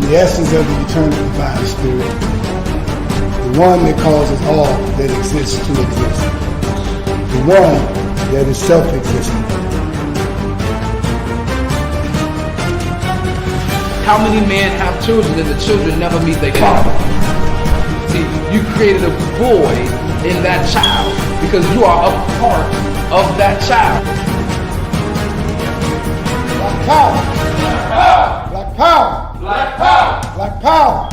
the essence of the eternal divine spirit, the one that causes all that exists to exist, the one that is self-existent. How many men have children and the children never meet their father? See, you created a void in that child because you are a part of that child. Black power! Black power! Black power! Black power! Black power!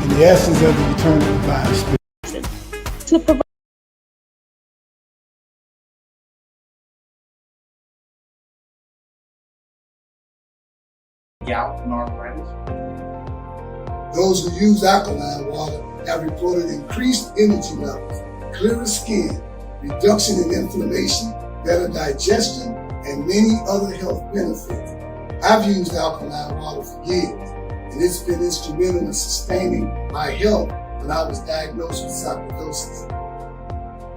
The essence of the eternal divine spirit. To provide Gout, arthritis. Those who use alkaline water have reported increased energy levels, clearer skin, reduction in inflammation, better digestion, and many other health benefits. I've used alkaline water for years, and it's been instrumental in sustaining my health when I was diagnosed with sarcoidosis.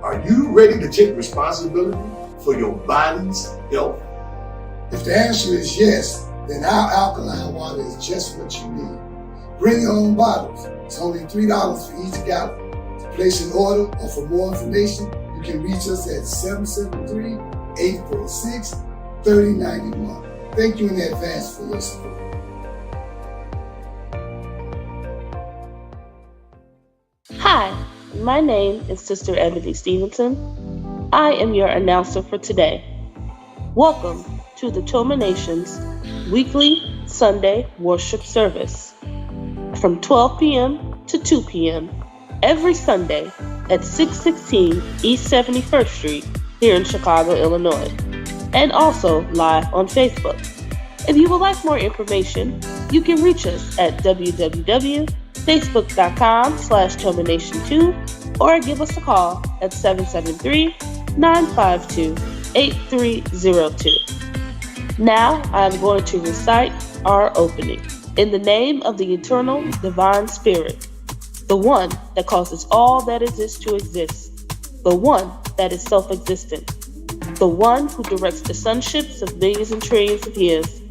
Are you ready to take responsibility for your body's health? If the answer is yes, then our alkaline water is just what you need. Bring your own bottles. It's only $3 for each gallon. To place an order or for more information, you can reach us at 773-846-3091. Thank you in advance for your support. Hi, my name is Sister Ebony Stevenson. I am your announcer for today. Welcome to the TOMA Nation's weekly Sunday worship service from 12 p.m. to 2 p.m. every Sunday at 616 East 71st Street here in Chicago, Illinois, and also live on Facebook. If you would like more information, you can reach us at www.facebook.com/TomaNation2 or give us a call at 773-952-8302. Now I am going to recite our opening. In the name of the eternal divine spirit, the one that causes all that exists to exist, the one that is self-existent, the one who directs the sunships of millions and trillions of years,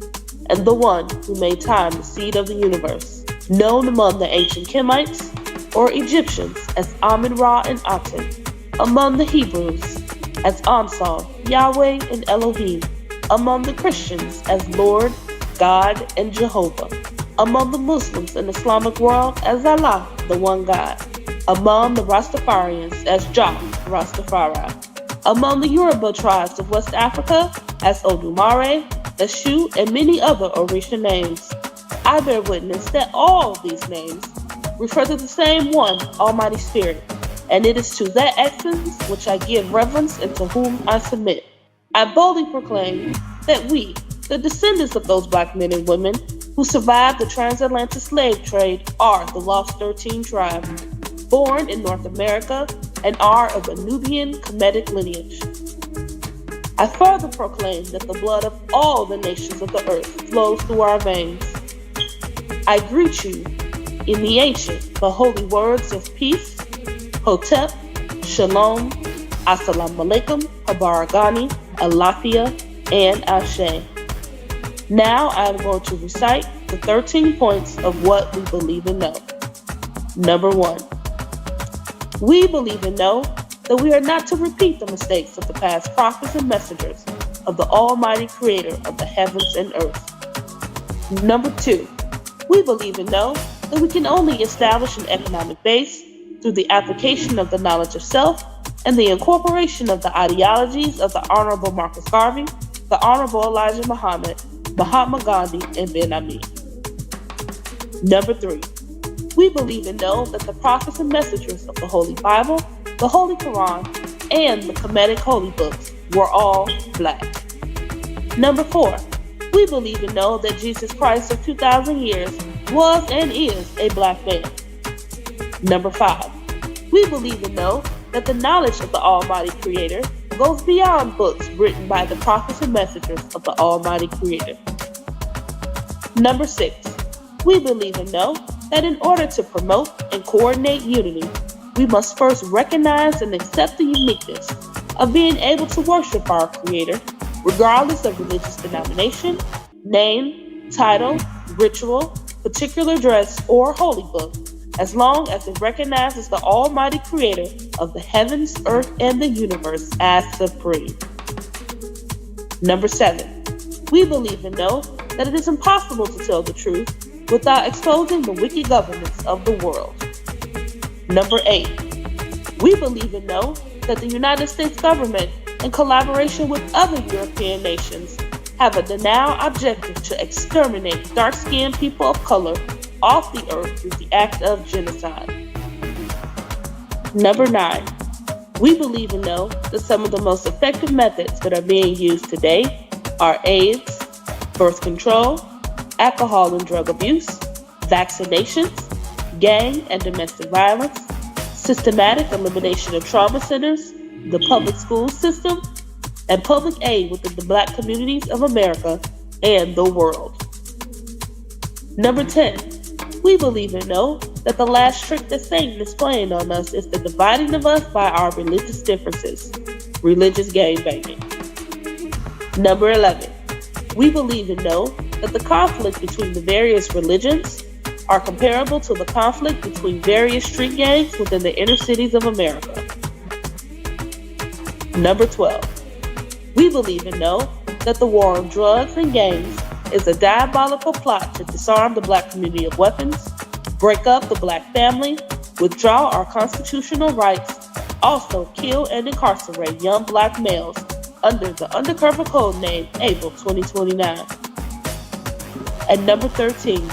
and the one who made time the seed of the universe, known among the ancient Kemites or Egyptians as Amun-Ra and Aton, among the Hebrews as Ansar, Yahweh, and Elohim, among the Christians as Lord, God, and Jehovah, among the Muslims and Islamic world as Allah, the one God, among the Rastafarians as Jah, Rastafari, among the Yoruba tribes of West Africa as Odumare, Eshu, and many other Orisha names. I bear witness that all these names refer to the same one, Almighty Spirit, and it is to that essence which I give reverence and to whom I submit. I boldly proclaim that we, the descendants of those black men and women who survived the transatlantic slave trade, are the Lost 13 tribe, born in North America and are of a Nubian Kemetic lineage. I further proclaim that the blood of all the nations of the earth flows through our veins. I greet you in the ancient but holy words of peace, Hotep, Shalom, Assalamu alaikum, Habaragani, Alafia, and Ashe. Now I am going to recite the 13 points of what we believe and know. Number 1. We believe and know that we are not to repeat the mistakes of the past prophets and messengers of the Almighty Creator of the heavens and earth. Number 2. We believe and know that we can only establish an economic base through the application of the knowledge of self and the incorporation of the ideologies of the Honorable Marcus Garvey, the Honorable Elijah Muhammad, Mahatma Gandhi, and Ben Ami. Number 3, we believe and know that the prophets and messengers of the Holy Bible, the Holy Quran, and the Kemetic Holy Books were all black. Number 4, we believe and know that Jesus Christ of 2,000 years was and is a black man. Number 5, we believe and know that the knowledge of the Almighty Creator goes beyond books written by the prophets and messengers of the Almighty Creator. Number 6, we believe and know that in order to promote and coordinate unity, we must first recognize and accept the uniqueness of being able to worship our Creator, regardless of religious denomination, name, title, ritual, particular dress, or holy book, as long as it recognizes the Almighty Creator of the heavens, earth, and the universe as supreme. Number 7, we believe and know that it is impossible to tell the truth without exposing the wicked governments of the world. Number 8, we believe and know that the United States government, in collaboration with other European nations, have a denial objective to exterminate dark-skinned people of color off the earth through the act of genocide. Number 9, we believe and know that some of the most effective methods that are being used today are AIDS, birth control, alcohol and drug abuse, vaccinations, gang and domestic violence, systematic elimination of trauma centers, the public school system, and public aid within the black communities of America and the world. Number 10, we believe and know that the last trick that Satan is playing on us is the dividing of us by our religious differences, religious gangbanging. Number 11, we believe and know that the conflict between the various religions are comparable to the conflict between various street gangs within the inner cities of America. Number 12, we believe and know that the war on drugs and gangs is a diabolical plot to disarm the black community of weapons, break up the black family, withdraw our constitutional rights, also kill and incarcerate young black males under the undercover code name April 2029. And number 13,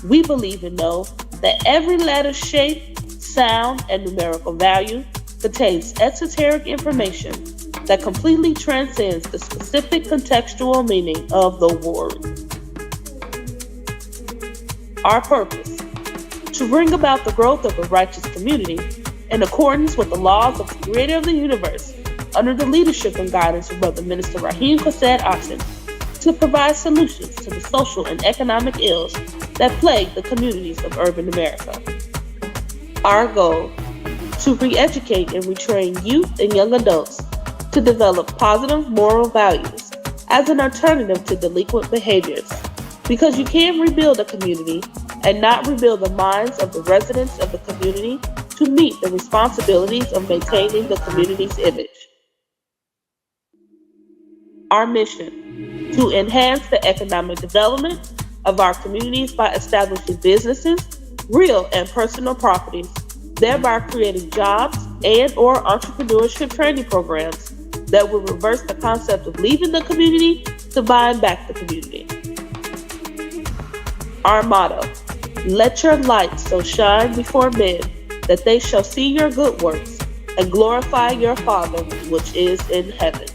we believe and know that every letter, shape, sound, and numerical value contains esoteric information that completely transcends the specific contextual meaning of the word. Our purpose: to bring about the growth of a righteous community in accordance with the laws of the Creator of the universe, under the leadership and guidance of Brother Minister Rahim Chesed Aton, to provide solutions to the social and economic ills that plague the communities of urban America. Our goal: to re-educate and retrain youth and young adults to develop positive moral values as an alternative to delinquent behaviors, because you can't rebuild a community and not rebuild the minds of the residents of the community to meet the responsibilities of maintaining the community's image. Our mission: to enhance the economic development of our communities by establishing businesses, real and personal properties, thereby creating jobs and/or entrepreneurship training programs that will reverse the concept of leaving the community to buying back the community. Our motto: let your light so shine before men that they shall see your good works and glorify your Father which is in heaven.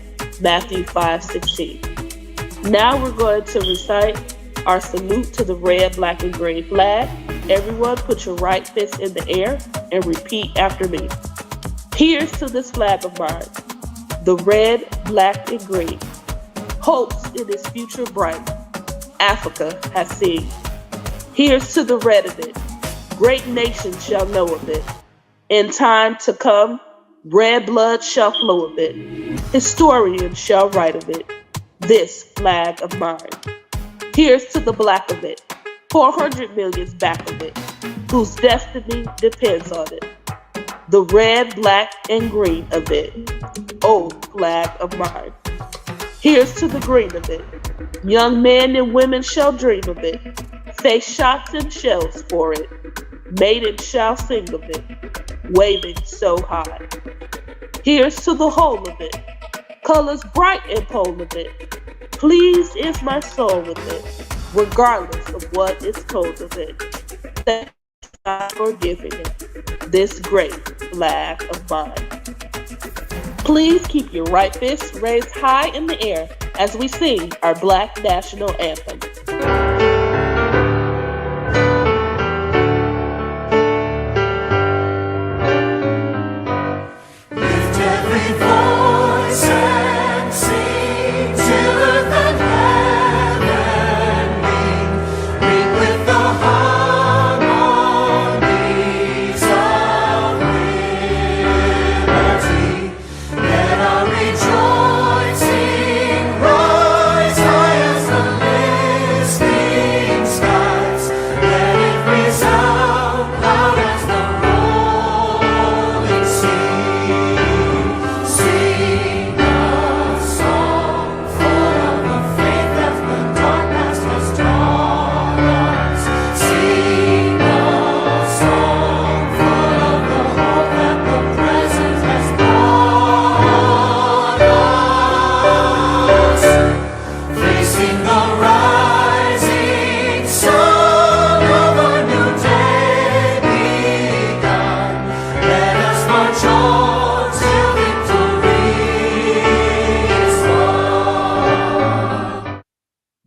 Matthew 5:16. Now we're going to recite our salute to the red, black, and green flag. Everyone put your right fist in the air and repeat after me. Here's to this flag of mine, the red, black, and green. Hopes in its future bright, Africa has seen. Here's to the red of it, great nations shall know of it. In time to come, red blood shall flow of it. Historians shall write of it, this flag of mine. Here's to the black of it, 400 million's back of it, whose destiny depends on it. The red, black, and green of it, oh flag of mine. Here's to the green of it, young men and women shall dream of it. Say shots and shells for it. Maiden shall sing of it, waving so high. Here's to the whole of it, colors bright and pole of it. Pleased is my soul with it, regardless of what is told of it. Thank God for giving it this great flag of mine. Please keep your right fist raised high in the air as we sing our Black National Anthem.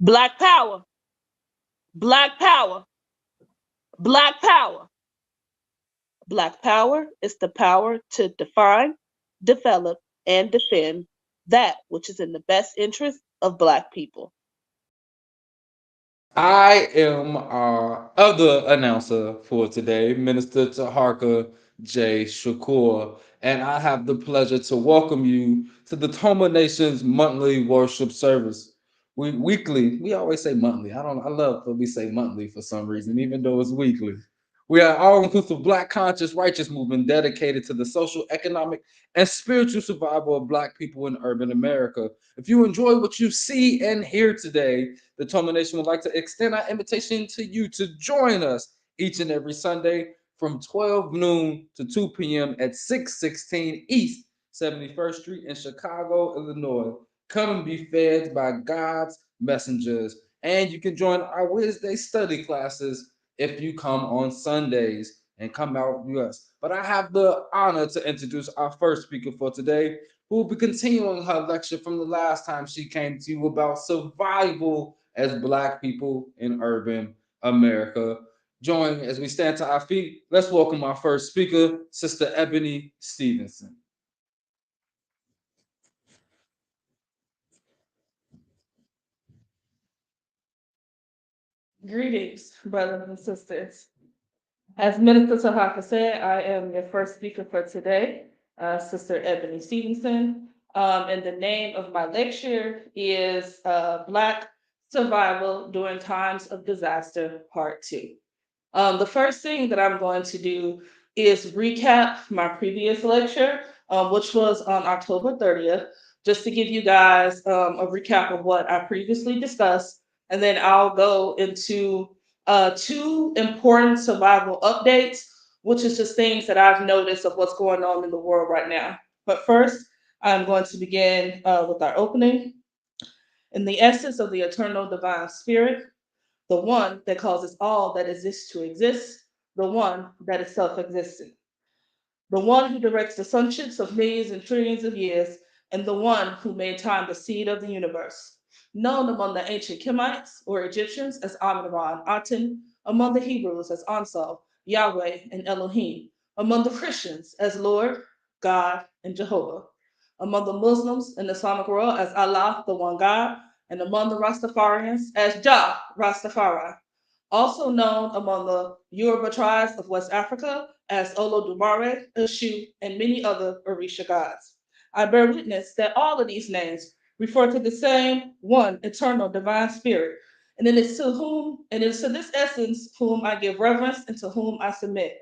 Black power, black power, black power. Black power is the power to define, develop, and defend that which is in the best interest of Black people. I am our other announcer for today, Minister Taharka J. Shakur, and I have the pleasure to welcome you to the Toma Nation's monthly worship service. We always say monthly. I love when we say monthly for some reason, even though it's weekly. We are all inclusive Black conscious righteous movement dedicated to the social, economic, and spiritual survival of Black people in urban America. If you enjoy what you see and hear today, the Toma Nation would like to extend our invitation to you to join us each and every Sunday from 12 noon to 2 p.m. at 616 East 71st Street in Chicago, Illinois. Come and be fed by God's messengers. And you can join our Wednesday study classes if you come on Sundays and come out with us. But I have the honor to introduce our first speaker for today, who will be continuing her lecture from the last time she came to you about survival as Black people in urban America. Join as we stand to our feet. Let's welcome our first speaker, Sister Ebony Stevenson. Greetings, brothers and sisters. As Minister Tahaka said, I am your first speaker for today, Sister Ebony Stevenson. And the name of my lecture is Black Survival During Times of Disaster, Part 2. The first thing that I'm going to do is recap my previous lecture, which was on October 30th, just to give you guys a recap of what I previously discussed. And then I'll go into two important survival updates, which is just things that I've noticed of what's going on in the world right now. But first, I'm going to begin with our opening. In the essence of the eternal divine spirit, the one that causes all that exists to exist, the one that is self existent, the one who directs the sunships of millions and trillions of years, and the one who made time the seed of the universe. Known among the ancient Kemites or Egyptians as Amenemon, Aton, among the Hebrews as Ansel, Yahweh, and Elohim, among the Christians as Lord, God, and Jehovah, among the Muslims and Islamic world as Allah, the one God, and among the Rastafarians as Jah Rastafari, also known among the Yoruba tribes of West Africa as Olodumare, Eshu, and many other Orisha gods. I bear witness that all of these names refer to the same one eternal divine spirit, and it is to this essence whom I give reverence and to whom I submit.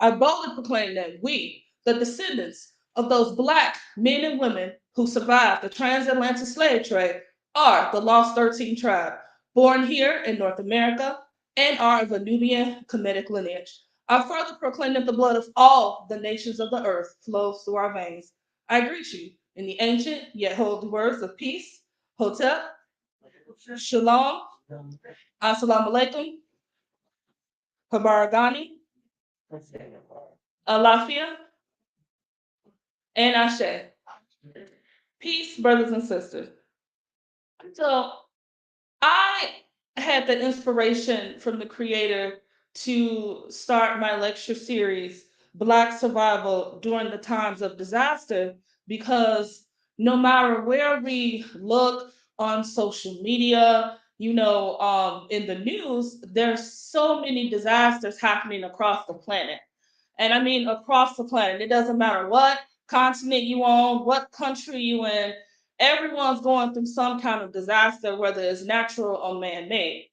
I boldly proclaim that we, the descendants of those Black men and women who survived the transatlantic slave trade, are the Lost 13 tribe, born here in North America, and are of a Nubian Kemetic lineage. I further proclaim that the blood of all the nations of the earth flows through our veins. I greet you in the ancient yet holy words of peace, Hotep, Shalom, Assalamu alaikum, Habaragani, Alafia, and Ashe. Peace, brothers and sisters. So I had the inspiration from the creator to start my lecture series, Black Survival During the Times of Disaster, because no matter where we look on social media, in the news, there's so many disasters happening across the planet. And I mean across the planet. It doesn't matter what continent you on, what country you in, everyone's going through some kind of disaster, whether it's natural or man-made.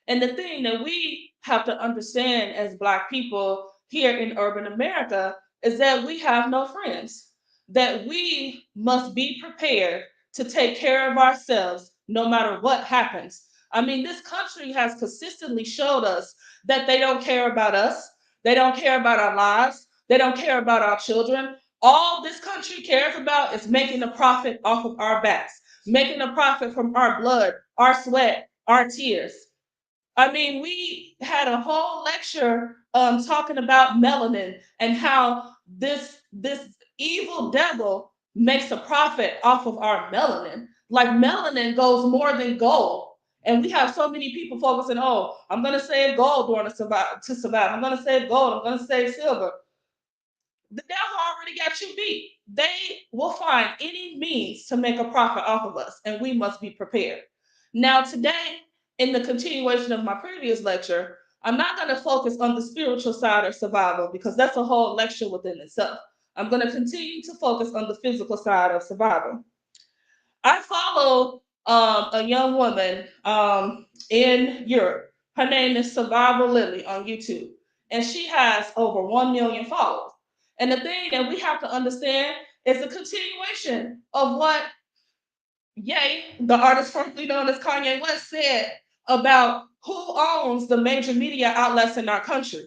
And the thing that we have to understand as Black people here in urban America is that we have no friends, that we must be prepared to take care of ourselves no matter what happens. I mean, this country has consistently showed us that they don't care about us. They don't care about our lives. They don't care about our children. All this country cares about is making a profit off of our backs, making a profit from our blood, our sweat, our tears. I mean, we had a whole lecture talking about melanin and how this evil devil makes a profit off of our melanin. Like melanin goes more than gold. And we have so many people focusing, oh, I'm gonna save gold during to survive. I'm gonna save gold, I'm gonna save silver. The devil already got you beat. They will find any means to make a profit off of us, and we must be prepared. Now, today, in the continuation of my previous lecture, I'm not going to focus on the spiritual side of survival because that's a whole lecture within itself. I'm going to continue to focus on the physical side of survival. I follow a young woman in Europe. Her name is Survival Lily on YouTube, and she has over 1 million followers. And the thing that we have to understand is the continuation of what Ye, the artist formerly known as Kanye West, said about who owns the major media outlets in our country.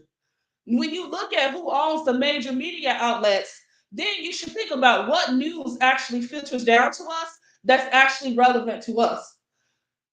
When you look at who owns the major media outlets, then you should think about what news actually filters down to us that's actually relevant to us.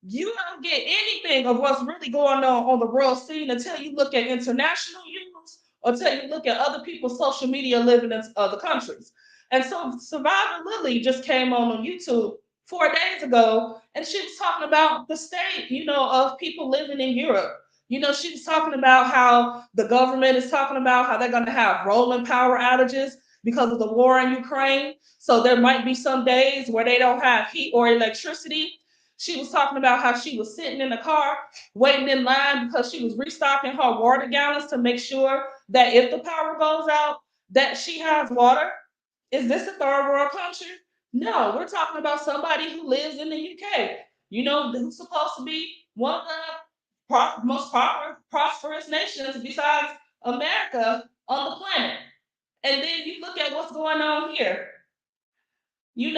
You don't get anything of what's really going on the world scene until you look at international news or until you look at other people's social media living in other countries. And so Survivor Lily just came on YouTube 4 days ago, and she was talking about the state, of people living in Europe. She was talking about how the government is talking about how they're going to have rolling power outages because of the war in Ukraine. So there might be some days where they don't have heat or electricity. She was talking about how she was sitting in the car waiting in line because she was restocking her water gallons to make sure that if the power goes out, that she has water. Is this a third world country? No, we're talking about somebody who lives in the UK, who's supposed to be one of the most prosperous nations besides America on the planet. And then you look at what's going on here. In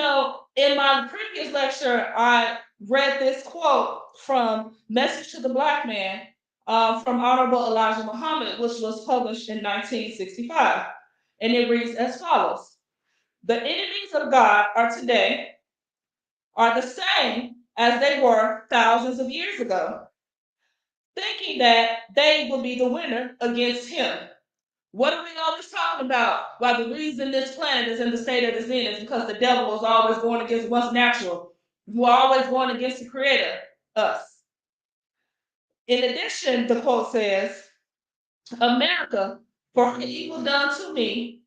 my previous lecture, I read this quote from Message to the Black Man from Honorable Elijah Muhammad, which was published in 1965. And it reads as follows. The enemies of God today are the same as they were thousands of years ago, thinking that they will be the winner against him. What are we always talking about? Well, the reason this planet is in the state that it's in is because the devil is always going against what's natural. We're always going against the creator, us. In addition, the quote says, America, for evil done to me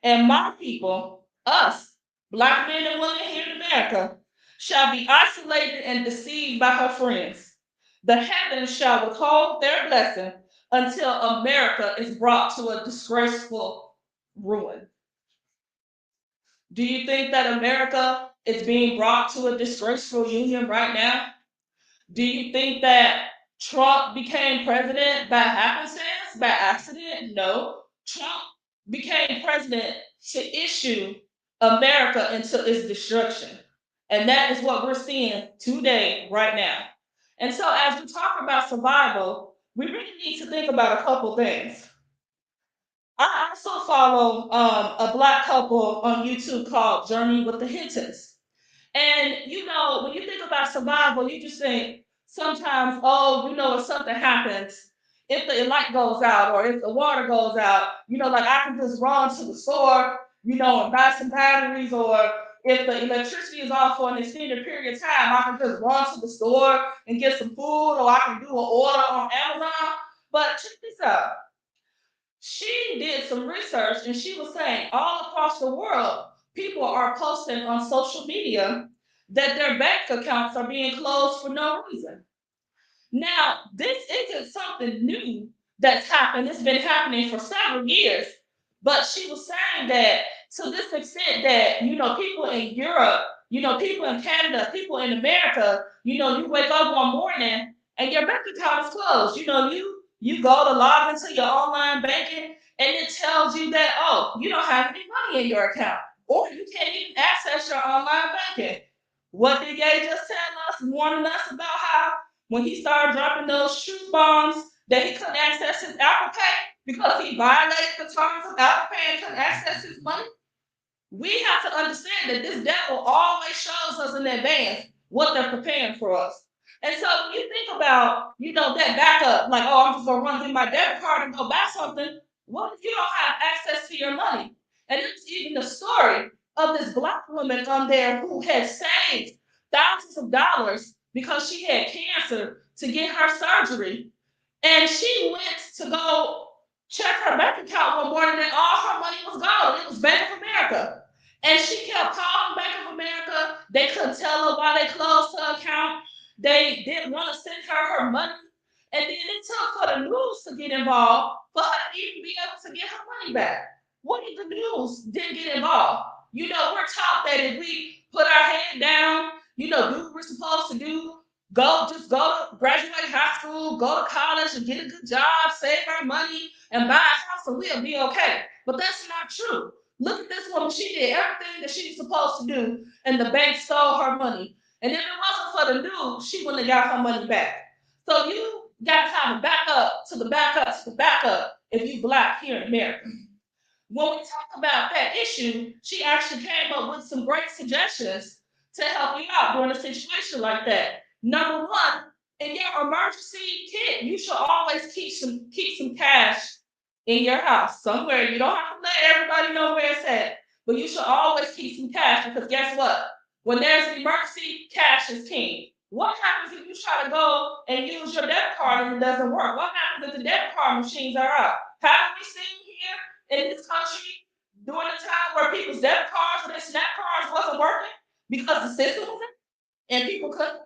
and my people, us, Black men and women here in America, shall be isolated and deceived by her friends. The heavens shall withhold their blessing until America is brought to a disgraceful ruin. Do you think that America is being brought to a disgraceful union right now? Do you think that Trump became president by happenstance, by accident? No. Trump became president to issue America into its destruction. And that is what we're seeing today, right now. And so as we talk about survival, we really need to think about a couple things. I also follow a Black couple on YouTube called Journey with the Hittens. And when you think about survival, you just think sometimes, if something happens, if the light goes out or if the water goes out, like I can just run to the store, and buy some batteries, or if the electricity is off for an extended period of time, I can just run to the store and get some food, or I can do an order on Amazon. But check this out. She did some research and she was saying all across the world, people are posting on social media that their bank accounts are being closed for no reason. Now, this isn't something new that's happened. It's been happening for several years. But she was saying that to this extent that, people in Europe, people in Canada, people in America, you wake up one morning and your bank account is closed. You go to log into your online banking and it tells you that, oh, you don't have any money in your account, or you can't even access your online banking. What did Ye just tell us, warning us about how when he started dropping those truth bombs that he couldn't access his Apple Pay because he violated the terms of Apple Pay and couldn't access his money? We have to understand that this devil always shows us in advance what they're preparing for us. And so when you think about, that backup, like, oh, I'm just gonna run through my debit card and go buy something. What if you don't have access to your money? And it's even the story of this Black woman on there who had saved thousands of dollars because she had cancer to get her surgery. And she went to go check her bank account one morning and all her money was gone. It was Bank of America. And she kept calling Bank of America. They couldn't tell her why they closed her account. They didn't want to send her money. And then it took for the news to get involved for her to even be able to get her money back. What if the news didn't get involved? We're taught that if we put our head down, do what we're supposed to do, just go to graduate high school, go to college and get a good job, save our money, and buy a house, and we'll be okay. But that's not true. Look at this woman. She did everything that she's supposed to do, and the bank stole her money. And if it wasn't for the news, she wouldn't have got her money back. So you got to have a backup to the backup to the backup if you Black here in America. When we talk about that issue, she actually came up with some great suggestions to help you out during a situation like that. Number one, in your emergency kit, you should always keep some cash in your house somewhere. You don't have to let everybody know where it's at, but you should always keep some cash, because guess what? When there's an emergency, cash is king. What happens if you try to go and use your debit card and it doesn't work? What happens if the debit card machines are out? Haven't we seen here in this country during the time where people's debit cards or their SNAP cards wasn't working because the system was in and people couldn't?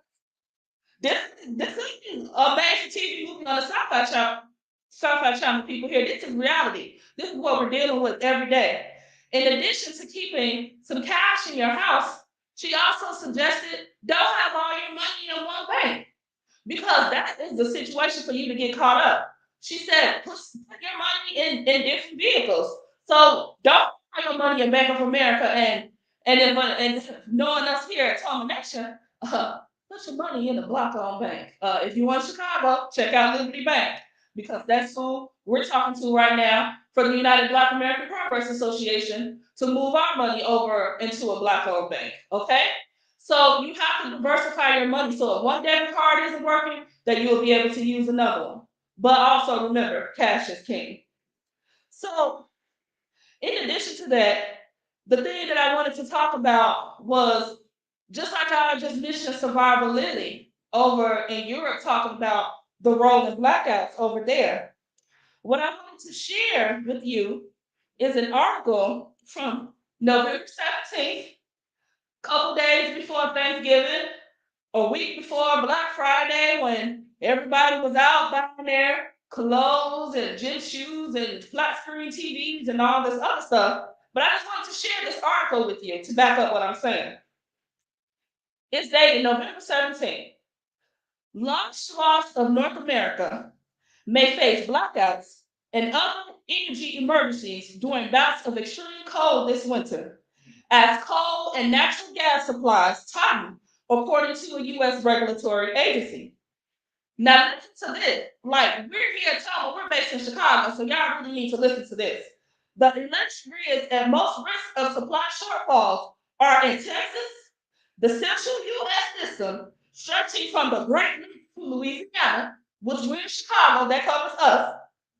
This is a major TV movie on the Sci-Fi Channel, people here. This is reality. This is what we're dealing with every day. In addition to keeping some cash in your house, she also suggested don't have all your money in one bank, because that is the situation for you to get caught up. She said put your money in different vehicles. So don't put your money in Bank of America and knowing us here at TOMA Nation, put your money in a Black-owned bank. If you want Chicago, check out Liberty Bank, because that's who we're talking to right now for the United Black American Progress Association to move our money over into a Black-owned bank. Okay? So you have to diversify your money. So if one debit card isn't working, then you'll be able to use another one. But also remember, cash is king. So in addition to that, the thing that I wanted to talk about was, just like I just mentioned Survivor Lily over in Europe, talking about the rolling blackouts over there. What I wanted to share with you is an article from November 17th, couple days before Thanksgiving, a week before Black Friday, when everybody was out buying their clothes and gym shoes and flat screen TVs and all this other stuff. But I just wanted to share this article with you to back up what I'm saying. It's dated November 17th. Large swaths of North America may face blackouts and other energy emergencies during bouts of extreme cold this winter, as coal and natural gas supplies tighten, according to a U.S. regulatory agency. Now listen to this. Like we're here at TOMA, we're based in Chicago, so y'all really need to listen to this. The electric grids at most risk of supply shortfalls are in Texas, the central U.S. system, stretching from the Great Lakes to Louisiana, which we're in Chicago, that covers us,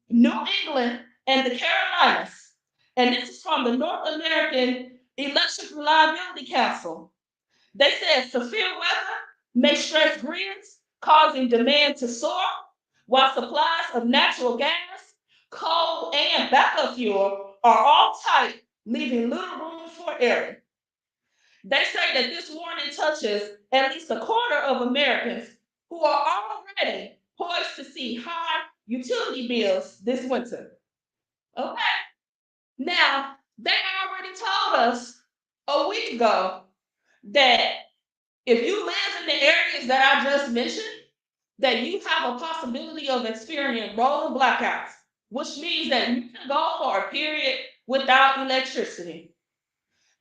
New England, and the Carolinas. And this is from the North American Electric Reliability Council. They said severe weather may stress grids, causing demand to soar, while supplies of natural gas, coal, and backup fuel are all tight, leaving little room for error. They say that this warning touches at least a quarter of Americans who are already poised to see high utility bills this winter. Okay. Now, they already told us a week ago that if you live in the areas that I just mentioned, that you have a possibility of experiencing rolling blackouts, which means that you can go for a period without electricity.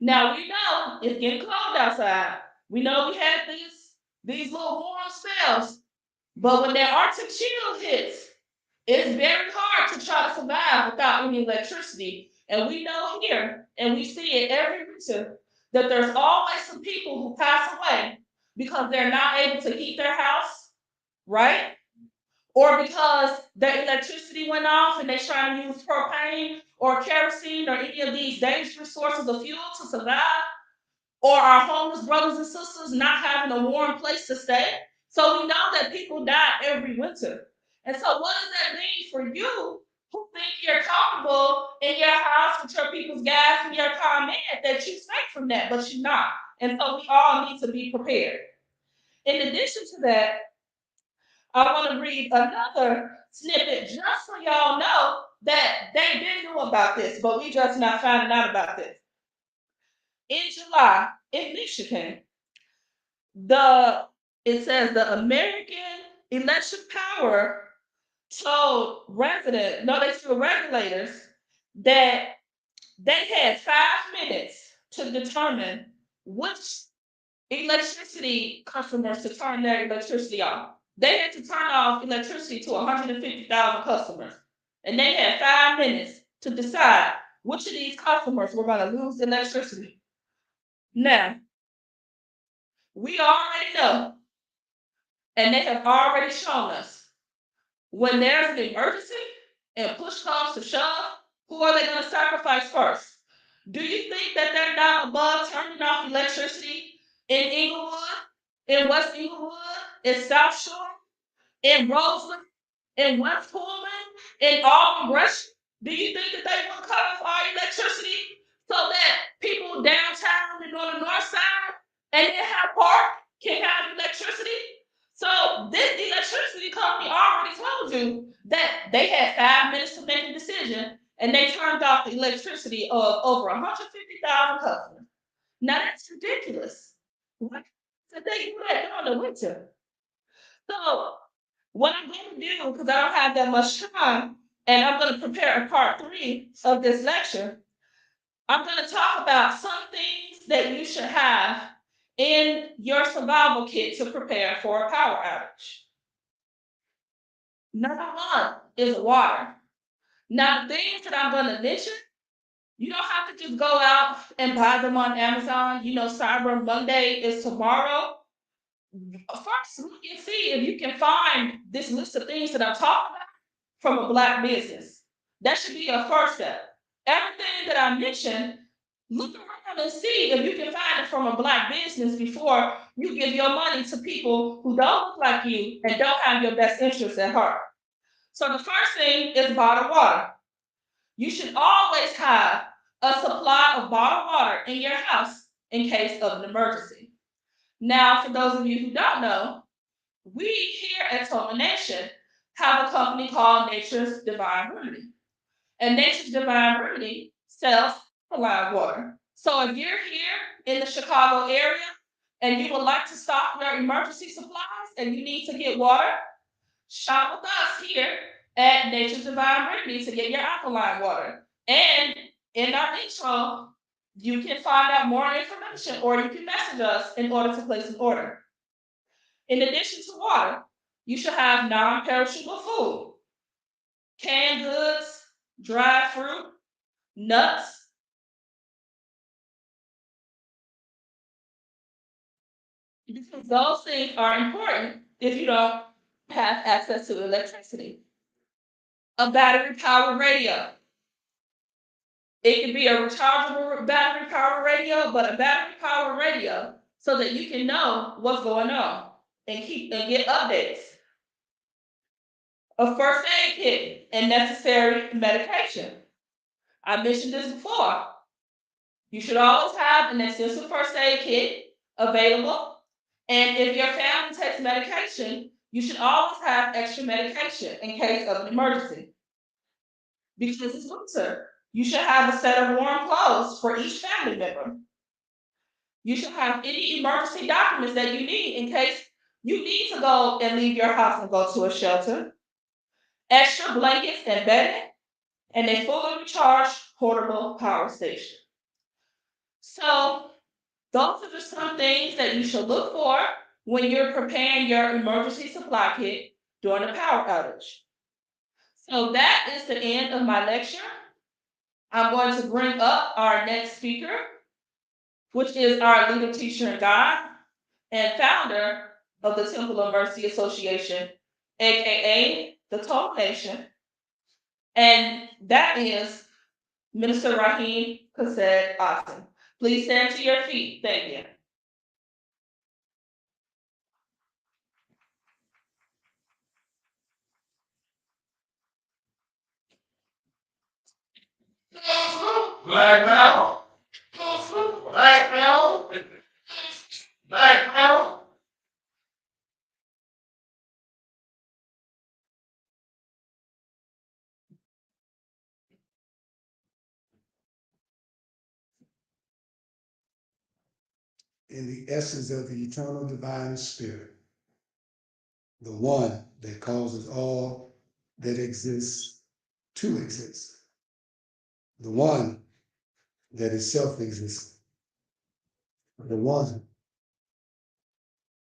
Now we know it's getting cold outside. We know we had these little warm spells, but when that Arctic chill hits, it's very hard to try to survive without any electricity. And we know here, and we see it every winter, that there's always some people who pass away because they're not able to heat their house, right? Or because their electricity went off and they're trying to use propane or kerosene or any of these dangerous sources of fuel to survive, or our homeless brothers and sisters not having a warm place to stay. So we know that people die every winter. And so what does that mean for you who think you're comfortable in your house with your people's gas and your comment that you safe from that, but you're not. And so we all need to be prepared. In addition to that, I want to read another snippet just so y'all know that they didn't know about this, but we just not finding out about this. In July, in Michigan, it says the American Electric Power told regulators that they had 5 minutes to determine which electricity customers to turn their electricity off. They had to turn off electricity to 150,000 customers, and they had 5 minutes to decide which of these customers were going to lose electricity. Now, we already know, and they have already shown us, when there's an emergency and push comes to shove, who are they going to sacrifice first? Do you think that they're not above turning off electricity in Inglewood, in West Inglewood, in South Shore, in Roseland, in West Pullman, in Auburn Brush? Do you think that they will cut off our electricity so that people downtown and on the north side and in Hyde Park can have electricity? So this electricity company already told you that they had 5 minutes to make a decision, and they turned off the electricity of over 150,000 customers. Now that's ridiculous. Why did they do that during the winter? So what I'm going to do, because I don't have that much time, and I'm going to prepare a part 3 of this lecture, I'm going to talk about some things that you should have in your survival kit to prepare for a power outage. Number 1 is water. Now, the things that I'm going to mention, you don't have to just go out and buy them on Amazon. You know, Cyber Monday is tomorrow. First, look and see if you can find this list of things that I'm talking about from a Black business. That should be your first step. Everything that I mentioned, look around and see if you can find it from a Black business before you give your money to people who don't look like you and don't have your best interests at heart. So the first thing is bottled water. You should always have a supply of bottled water in your house in case of an emergency. Now, for those of you who don't know, we here at TOMA Nation have a company called Nature's Divine Remedy. And Nature's Divine Remedy sells alkaline water. So if you're here in the Chicago area and you would like to stock your emergency supplies and you need to get water, shop with us here at Nature's Divine Remedy to get your alkaline water. And in our intro, you can find out more information or you can message us in order to place an order. In addition to water, You should have non-perishable food, canned goods, dried fruit, nuts. Because those things are important if you don't have access to electricity. A battery-powered radio. It can be a rechargeable battery-powered radio, but a battery-powered radio so that you can know what's going on and get updates. A first aid kit and necessary medication. I mentioned this before. You should always have an extensive first aid kit available. And if your family takes medication, you should always have extra medication in case of an emergency. Because it's winter, you should have a set of warm clothes for each family member. You should have any emergency documents that you need in case you need to go and leave your house and go to a shelter. Extra blankets and bedding, and a fully recharged portable power station. So those are just some things that you should look for when you're preparing your emergency supply kit during a power outage. So that is the end of my lecture. I'm going to bring up our next speaker, which is our leader, teacher, and guide, and founder of the Temple of Mercy Association, aka the TOMA Nation, and that is Minister Rahim Chesed Aton. Please stand to your feet. Thank you. Black power. Black power. Black power. In the essence of the eternal divine spirit, the one that causes all that exists to exist, the one that is self-existent, the one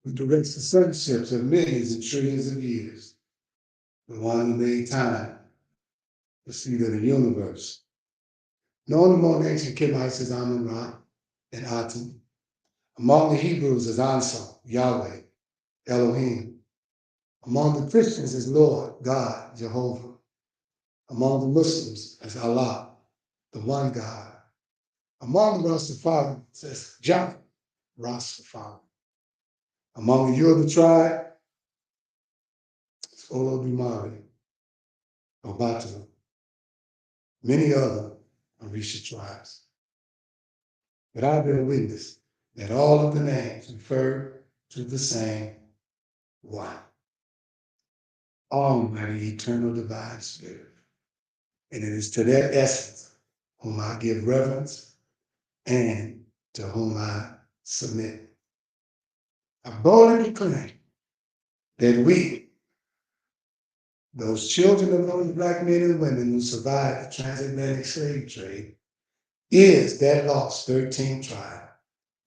who directs the sunships of millions and trillions of years, the one who made time, the seed of the universe, known among ancient Kemites as Amun-Ra and Aton, among the Hebrews as Ansar, Yahweh, Elohim, among the Christians as Lord, God, Jehovah, among the Muslims as Allah, the one God, among the Rastafarians as Jah, Rastafari, among the Yoruba tribe, it's Olodumare, Obatu, many other Orisha tribes. But I bear witness that all of the names refer to the same one, Almighty Eternal Divine Spirit. And it is to that essence whom I give reverence and to whom I submit. I boldly proclaim that we, those children of those Black men and women who survived the transatlantic slave trade, is that lost 13th tribe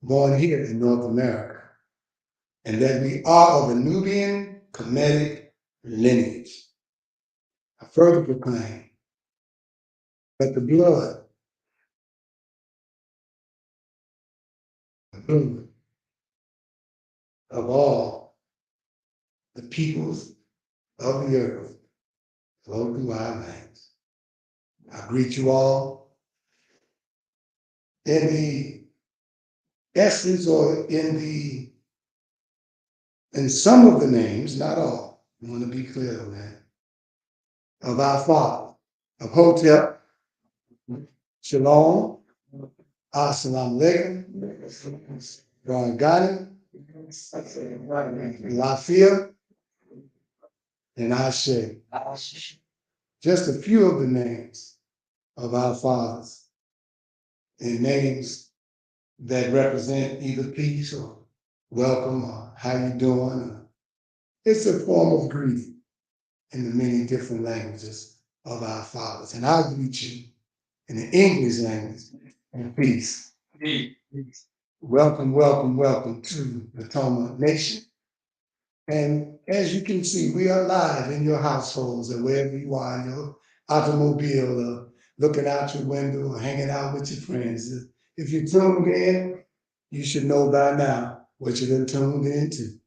born here in North America, and that we are of a Nubian Kemetic lineage. I further proclaim that the blood of all the peoples of the earth flow through our veins. I greet you all in the essence or in some of the names, not all, I want to be clear on that, of our Father, of Hotep, Shalom, Assalamu Alaikum, Baragani, Lafia, and Ashe. Just a few of the names of our fathers, and names that represent either peace or welcome or how you doing. It's a form of greeting in the many different languages of our fathers. And I greet you in the English language and peace. Welcome, welcome, welcome to the TOMA Nation And as you can see, we are live in your households and wherever you are, in your automobile, or looking out your window, or hanging out with your friends. If you're tuned in, you should know by now what you've been tuned into,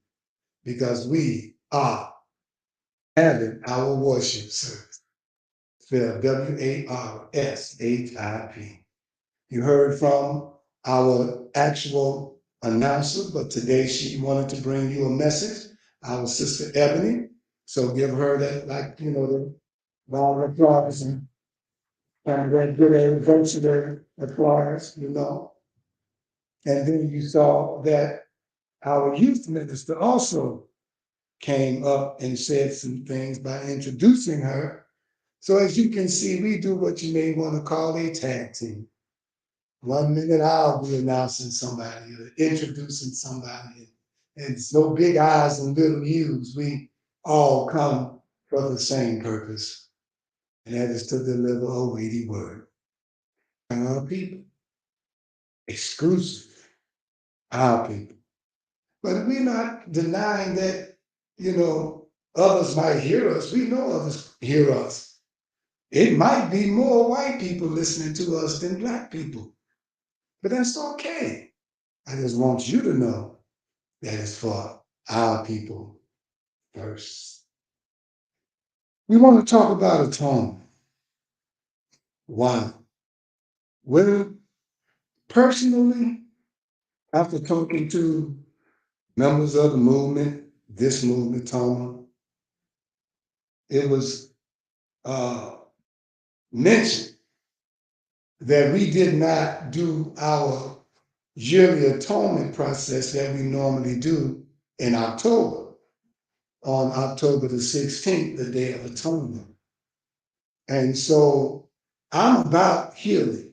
because we are having our worship service. Spelled WARSHIP. You heard from our actual announcer, but today she wanted to bring you a message, our sister Ebony. So give her that, like, the round of applause and that good anniversary applause. And then you saw that our youth minister also came up and said some things by introducing her. So as you can see, we do what you may want to call a tag team. 1 minute I'll be announcing somebody or introducing somebody. And it's no big I's and little U's. We all come for the same purpose, and that is to deliver a weighty word. Our people, exclusive, our people. But we're not denying that, others might hear us. We know others hear us. It might be more white people listening to us than black people, but that's okay. I just want you to know that it's for our people first. We want to talk about atonement. Why? Well, personally, after talking to members of the movement, this movement, TOMA, it was mentioned that we did not do our yearly atonement process that we normally do in October, on October the 16th, the Day of Atonement. And so I'm about healing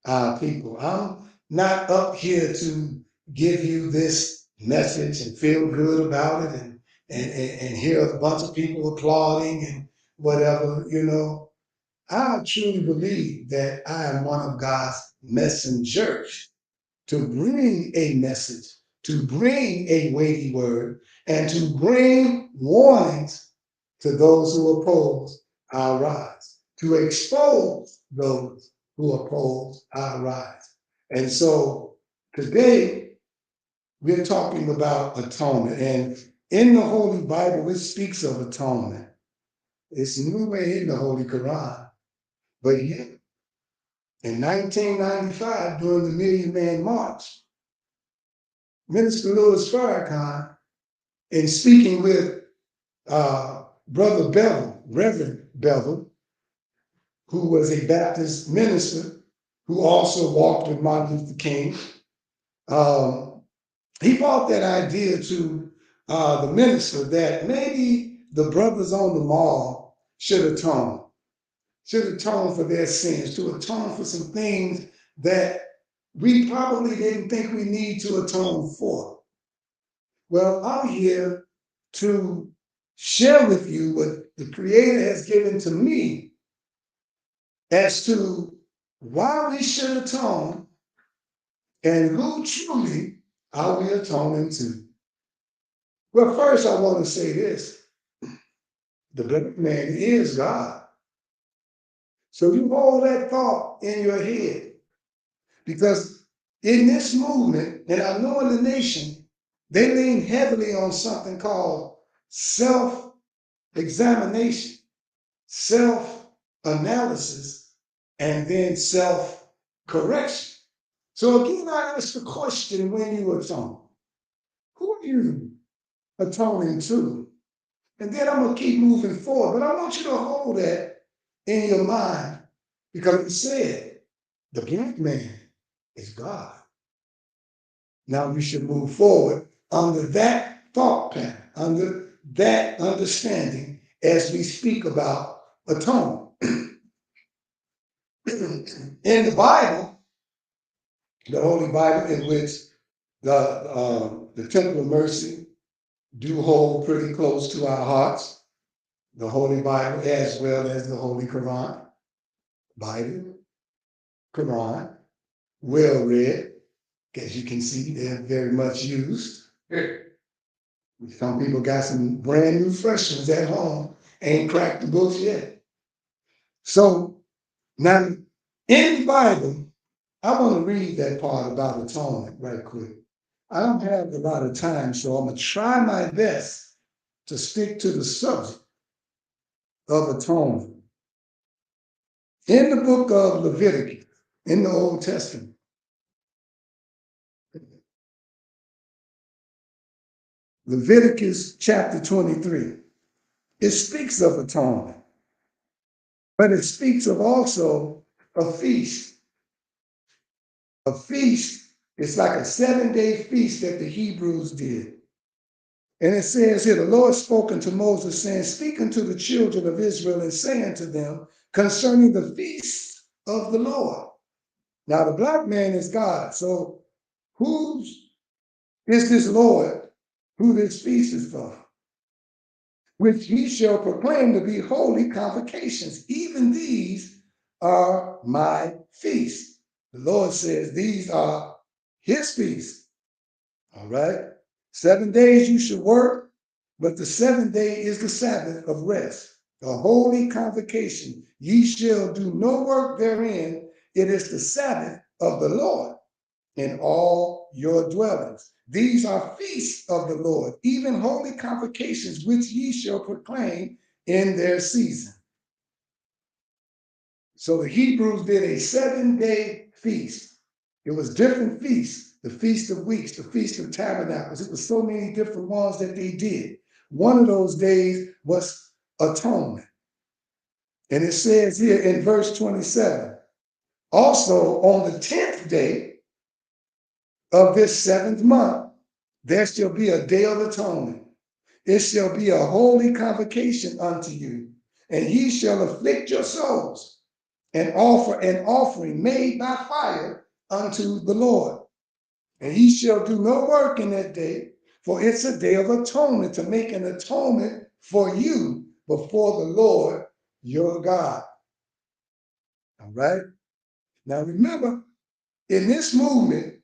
our people. I'm not up here to give you this message and feel good about it and hear a bunch of people applauding and whatever. I truly believe that I am one of God's messengers to bring a message, to bring a weighty word, and to bring warnings to those who oppose our rise, to expose those who oppose our rise. And so today we're talking about atonement. And in the Holy Bible, it speaks of atonement. It's nowhere in the Holy Quran. But yet, in 1995, during the Million Man March, Minister Louis Farrakhan, in speaking with Brother Bevel, Reverend Bevel, who was a Baptist minister who also walked with Martin Luther King, he brought that idea to the minister that maybe the brothers on the mall should atone for their sins, to atone for some things that we probably didn't think we need to atone for. Well, I'm here to share with you what the Creator has given to me as to why we should atone and who truly are we atoning to. Well, first I want to say this. The black man is God. So you hold that thought in your head, because in this movement, and I know in the nation, they lean heavily on something called self-examination, self-analysis, and then self-correction. So again, I ask the question, when you atone, who are you atoning to? And then I'm going to keep moving forward. But I want you to hold that in your mind, because it said the black man is God. Now we should move forward under that thought pattern, under that understanding, as we speak about atonement. In the Bible, the Holy Bible, in which the Temple of Mercy do hold pretty close to our hearts, the Holy Bible as well as the Holy Quran, Bible, Quran, well read, as you can see, they're very much used. Some people got some brand new fresh ones at home, ain't cracked the books yet. So now in the Bible, I want to read that part about atonement right quick. I don't have a lot of time, so I'm going to try my best to stick to the subject of atonement. In the book of Leviticus, in the Old Testament, Leviticus chapter 23, it speaks of atonement, but it speaks of also a feast. A feast is like a 7-day feast that the Hebrews did. And it says here, the Lord spoke unto Moses, saying, speak unto the children of Israel and say unto them concerning the feast of the Lord. Now the black man is God. So whose is this Lord who this feast is for? Which ye shall proclaim to be holy convocations. Even these are my feasts. The Lord says these are his feasts. All right. 7 days you should work, but the 7th day is the Sabbath of rest, a holy convocation. Ye shall do no work therein. It is the Sabbath of the Lord in all your dwellings. These are feasts of the Lord, even holy convocations, which ye shall proclaim in their season. So the Hebrews did a 7-day feast. It was different feasts, the Feast of Weeks, the Feast of Tabernacles. It was so many different ones that they did. One of those days was atonement. And it says here in verse 27, also on the 10th day of this 7th month, there shall be a day of atonement. It shall be a holy convocation unto you, and ye shall afflict your souls and offer an offering made by fire unto the Lord. And ye shall do no work in that day, for it's a day of atonement, to make an atonement for you before the Lord your God. All right? Now remember, in this movement,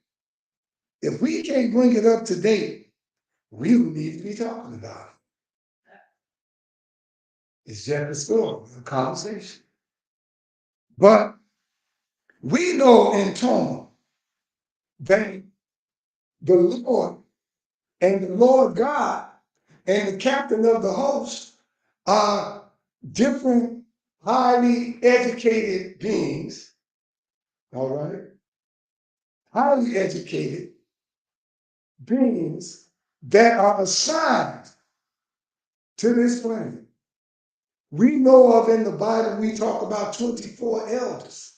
if we can't bring it up to date, we don't need to be talking about it. It's just a story, a conversation. But we know in TOMA that the Lord and the Lord God and the captain of the host are different, highly educated beings, all right? Highly educated beings that are assigned to this planet. We know of in the Bible, we talk about 24 elders.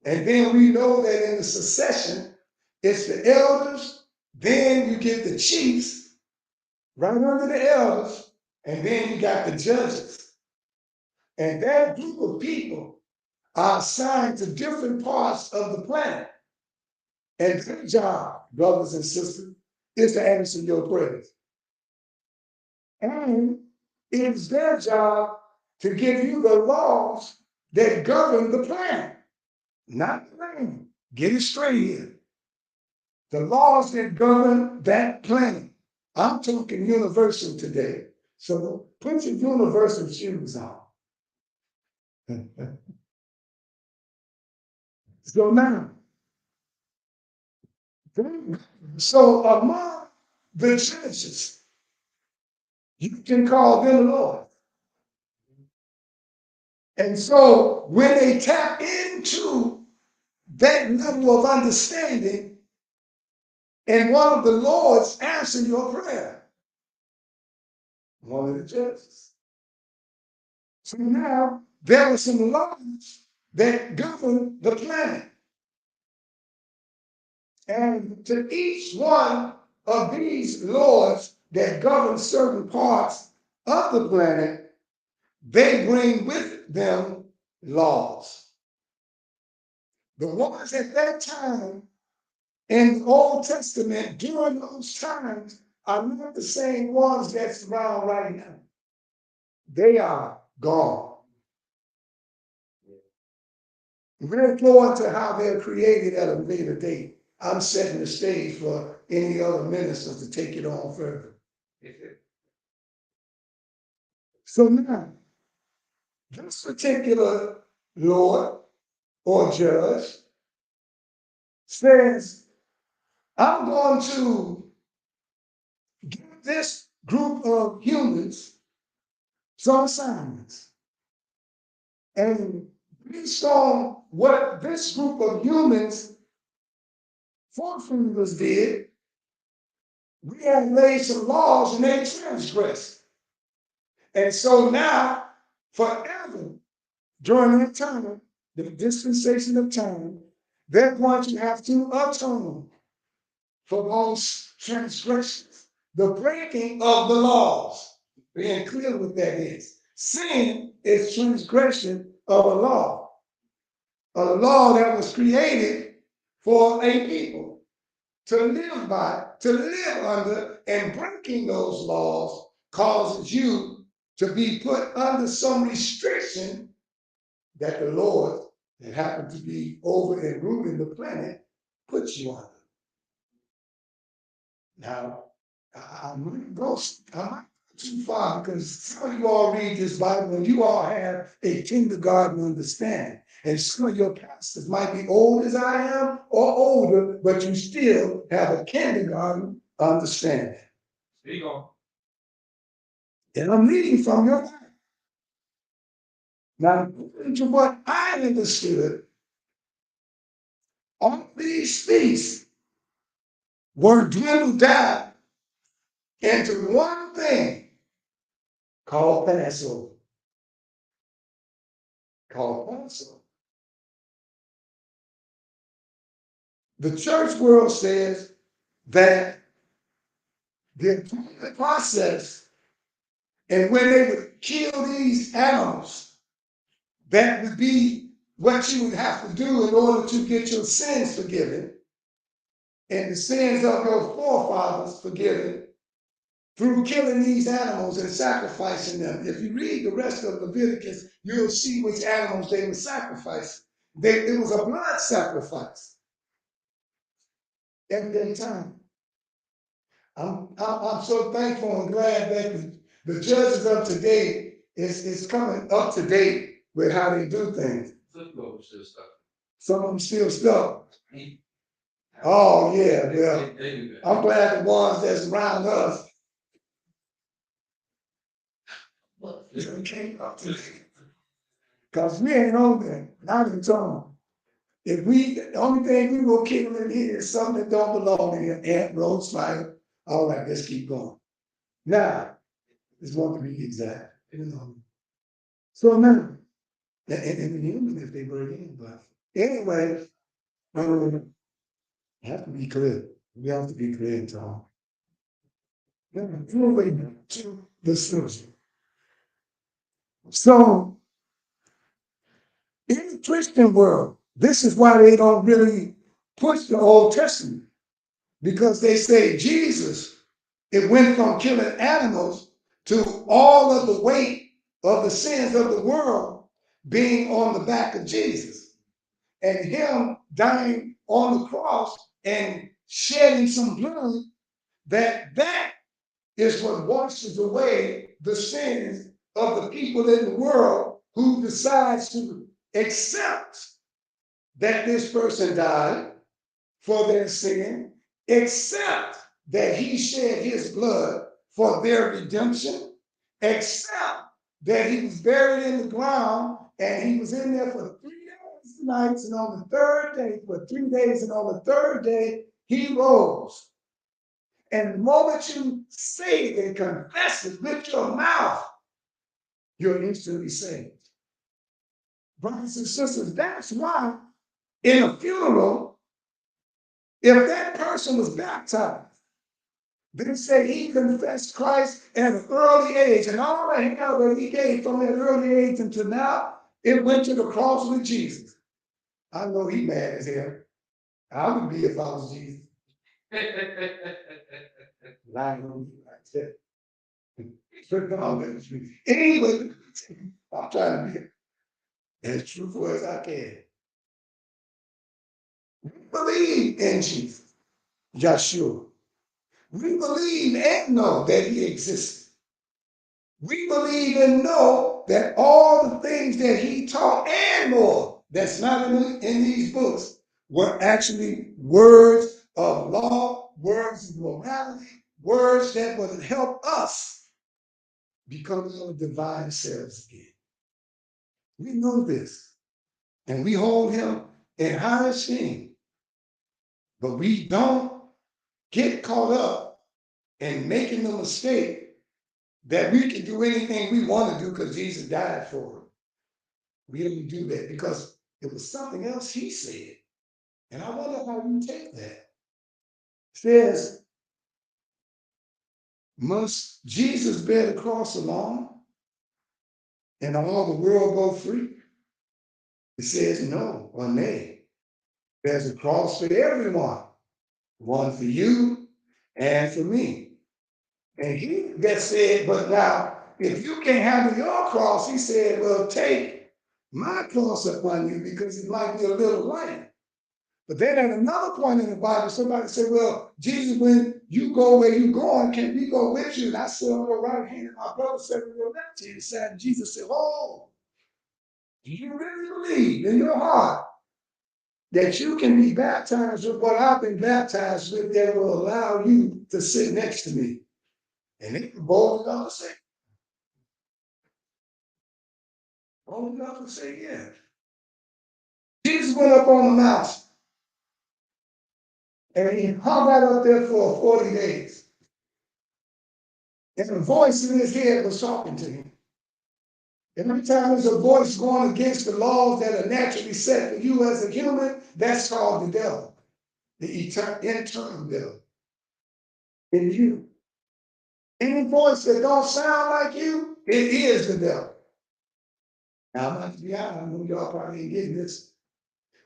And then we know that in the succession, it's the elders, then you get the chiefs, right under the elders, and then you got the judges. And that group of people are assigned to different parts of the planet. And their job, brothers and sisters, is to answer your prayers. And it's their job to give you the laws that govern the planet, not the land. Get it straight here. The laws that govern that planet. I'm talking universal today. So put your universal shoes on. So now, so among the churches, you can call them Lord. And so when they tap into that level of understanding, and one of the Lords answer your prayer, one of the judges. So now there are some laws that govern the planet. And to each one of these laws that govern certain parts of the planet, they bring with them laws. The ones at that time in the Old Testament during those times are not the same ones that's around right now. They are gone. We'll go into how they're created at a later date. I'm setting the stage for any other ministers to take it on further. So now, this particular Lord or judge says, I'm going to give this group of humans some assignments. And based on what this group of humans, forefathers did, we have made some laws and they transgressed. And so now, forever, during that time, the dispensation of time, they're going to have to atone for those transgressions, the breaking of the laws. Being clear what that is. Sin is transgression of a law that was created for a people to live by, to live under, and breaking those laws causes you to be put under some restriction that the Lord, that happened to be over and ruling the planet, puts you under. Now, I might go too far because some of you all read this Bible and you all have a kindergarten understanding. And some of your pastors might be old as I am or older, but you still have a kindergarten understanding. There you go. And I'm reading from your Bible. Now, according to what I understood, all these feasts were dwindled down into one thing called Passover. Called Passover. The church world says that the atonement process, and when they would kill these animals, that would be what you would have to do in order to get your sins forgiven and the sins of your forefathers forgiven through killing these animals and sacrificing them. If you read the rest of Leviticus, you'll see which animals they were sacrificing. It was a blood sacrifice at that time. I'm so thankful and glad that the judges of today is coming up to date with how they do things. Some of them still stuck. Oh yeah, well, I'm glad the ones that's around us came up to date. Because we ain't on there, not in Toma. If the only thing we will kill in here is something that don't belong in here, ant, roach, spider. All right, let's keep going. Now, this one to be exact. So now, and human if they bring in, but anyway, have to be clear. We have to be clear and talk. Now, moving to the solution. So, in the Christian world, this is why they don't really push the Old Testament, because they say Jesus, it went from killing animals to all of the weight of the sins of the world being on the back of Jesus, and him dying on the cross and shedding some blood, that is what washes away the sins of the people in the world who decides to accept that this person died for their sin, accept that he shed his blood for their redemption, accept that he was buried in the ground and he was in there for 3 days and nights, and on the third day, for 3 days, and on the third day, he rose. And the moment you say it and confess it with your mouth, you're instantly saved. Brothers and sisters, that's why in a funeral, if that person was baptized, they say he confessed Christ at an early age, and all the hell that he gave from that early age until now, it went to the cross with Jesus. I know he mad as hell. I would be if I was Jesus. Lying on you like that. Anyway, I'm trying to be as truthful as I can. We believe in Jesus, Yeshua. We believe and know that he existed. We believe and know that all the things that he taught and more that's not in these books were actually words of law, words of morality, words that would help us become our divine selves again. We know this, and we hold him in high esteem, but we don't get caught up in making the mistake that we can do anything we want to do because Jesus died for it. We don't do that because it was something else he said. And I wonder how you take that. It says, must Jesus bear the cross alone and all the world go free? It says no or nay. There's a cross for everyone, one for you and for me. And he just said, but now, if you can't handle your cross, he said, well, take my cross upon you because it might be a little light. But then at another point in the Bible, somebody said, well, Jesus, when you go where you're going, can we go with you? And I said on your right hand, and my brother said on your left hand side. And Jesus said, oh, do you really believe in your heart that you can be baptized with what I've been baptized with that will allow you to sit next to me? And they were bold enough to say, yeah. Jesus went up on the mountain and he hung out up there for 40 days. And a voice in his head was talking to him. And every time there's a voice going against the laws that are naturally set for you as a human, that's called the devil, the internal devil in you. Any voice that don't sound like you, it is the devil. Now, I'm not to be honest, I know y'all probably ain't getting this.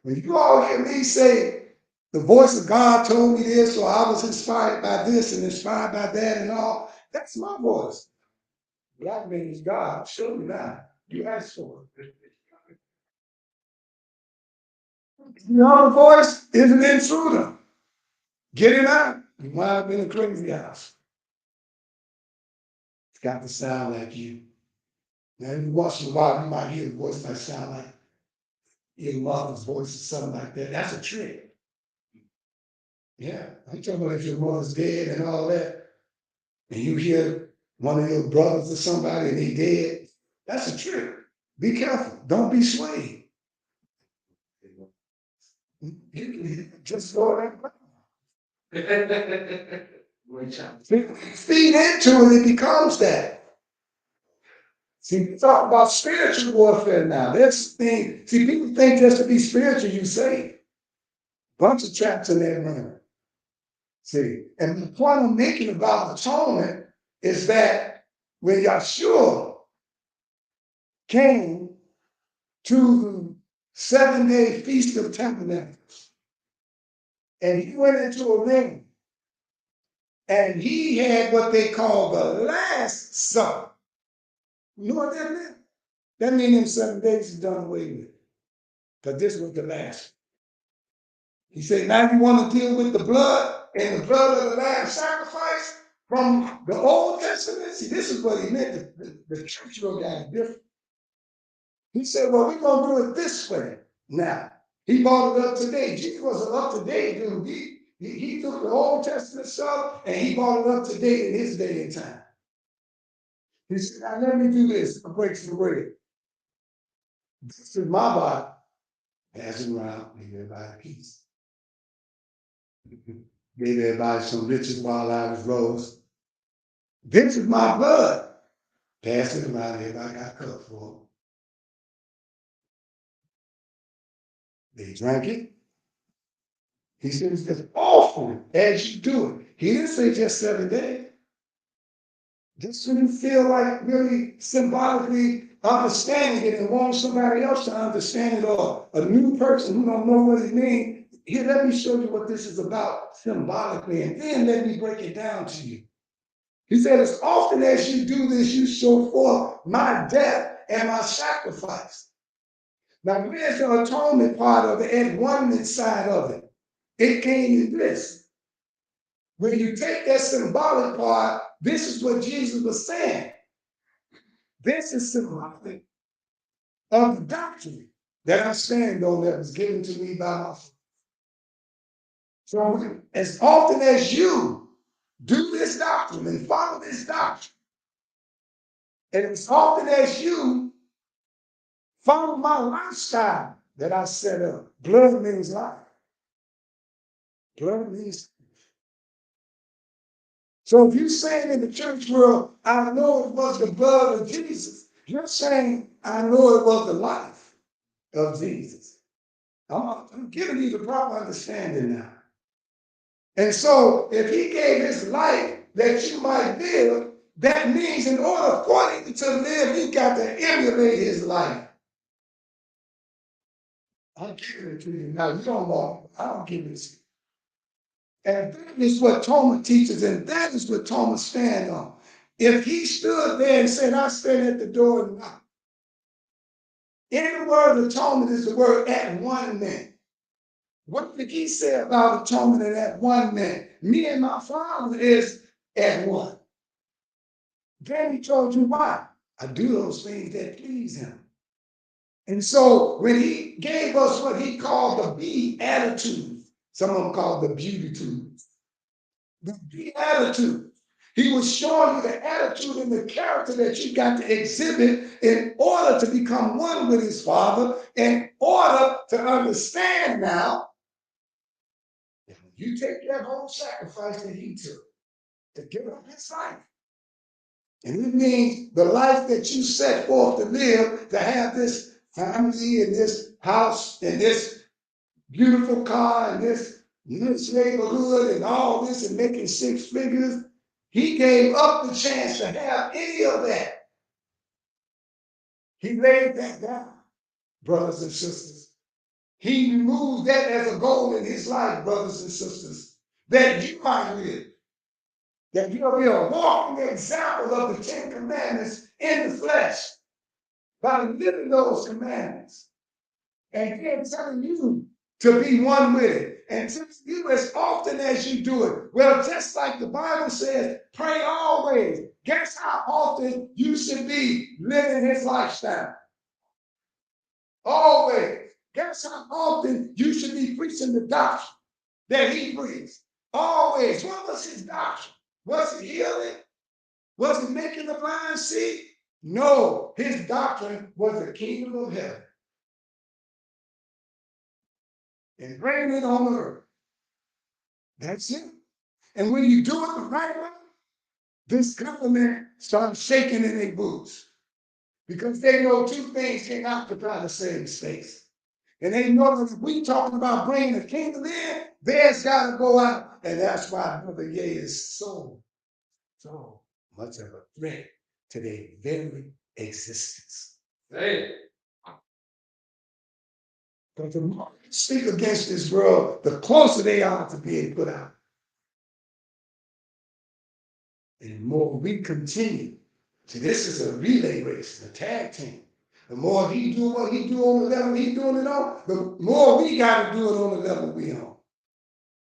When you all hear me say, the voice of God told me this, or I was inspired by this and inspired by that and all, that's my voice. Black man is God, show me that. You asked for it. The other voice is an intruder. Get it out. You wind up in a crazy house. It's got to sound like you. Now, every once in a while, you might hear a voice that sound like your mother's voice or something like that. That's a trick. Yeah, I'm talking about if your mother's dead and all that, and you hear one of your brothers or somebody and they dead, that's a trick. Be careful. Don't be swayed. You just go that feed into it, it becomes that. See, we talk about spiritual warfare now. That's the thing. See, people think just to be spiritual, you saved. Bunch of traps in that room. See, and the point I'm making about atonement is that when Yahshua came to the 7-day Feast of Tabernacles, and he went into a ring, and he had what they call the Last Supper. You know what that meant? That means in 7 days is done away with. Because this was the last. He said, now you want to deal with the blood and the blood of the lamb sacrifice from the Old Testament? See, this is what he meant. The scriptural guy is different. He said, well, we're going to do it this way. Now, he brought it up today. Jesus was an up-to-date dude. He took the Old Testament stuff and he brought it up to date in his day and time. He said, now let me do this. I'll break some bread. This is my body. Pass it around, give everybody a piece. Gave everybody some riches while I was rose. This is my blood. Pass it around, everybody got a cup full. They drank it. He said, it's just awful as you do it. He didn't say just 7 days. Just when you feel like really symbolically understanding it and want somebody else to understand it, or a new person who don't know what it means, here, let me show you what this is about symbolically, and then let me break it down to you. He said, as often as you do this, you show forth my death and my sacrifice. Now, where's the atonement part of it and oneness side of it? It came in this. When you take that symbolic part, this is what Jesus was saying. This is symbolic of the doctrine that I stand on that was given to me by my Father. So as often as you do this doctrine and follow this doctrine, and as often as you follow my lifestyle that I set up, blood means life. Blood means. So if you're saying in the church world, I know it was the blood of Jesus, you're saying, I know it was the life of Jesus. I'm giving you the proper understanding now. And so if he gave his life that you might live, that means in order for you to live, you got to emulate his life. I'm giving it to you now. You don't want it. I don't give it to you. And that is what Toma teaches, and that is what Toma stands on. If he stood there and said, I stand at the door and knock, in the word atonement is the word at one minute. What did he say about atonement at 1 minute? Me and my Father is at one. Then he told you why. I do those things that please him. And so when he gave us what he called the Beatitudes, some of them called the Beautitudes, the Beatitudes, he was showing you the attitude and the character that you got to exhibit in order to become one with his Father, in order to understand now. You take that whole sacrifice that he took to give up his life. And it means the life that you set forth to live, to have this family and this house and this beautiful car and this neighborhood and all this and making six figures. He gave up the chance to have any of that. He laid that down, brothers and sisters. He removed that as a goal in his life, brothers and sisters, that you might live. That you'll be a walking example of the 10 Commandments in the flesh by living those commandments. And then telling you to be one with it. And telling you as often as you do it. Well, just like the Bible says, pray always. Guess how often you should be living his lifestyle? Always. Guess how often you should be preaching the doctrine that he preached? Always. What was his doctrine? Was it healing? Was it making the blind see? No, his doctrine was the kingdom of heaven. And bringing it on earth. That's it. And when you do it the right way, this government starts shaking in their boots. Because they know two things can occupy the same space. And they know that if we talking about bringing the kingdom in, theirs got to go out. And that's why Brother Ye is so much of a threat to their very existence. Hey. But the more you speak against this world, the closer they are to being put out. And the more we continue, see, this is a relay race, a tag team. The more he do what he do on the level he doing it on, the more we got to do it on the level we on.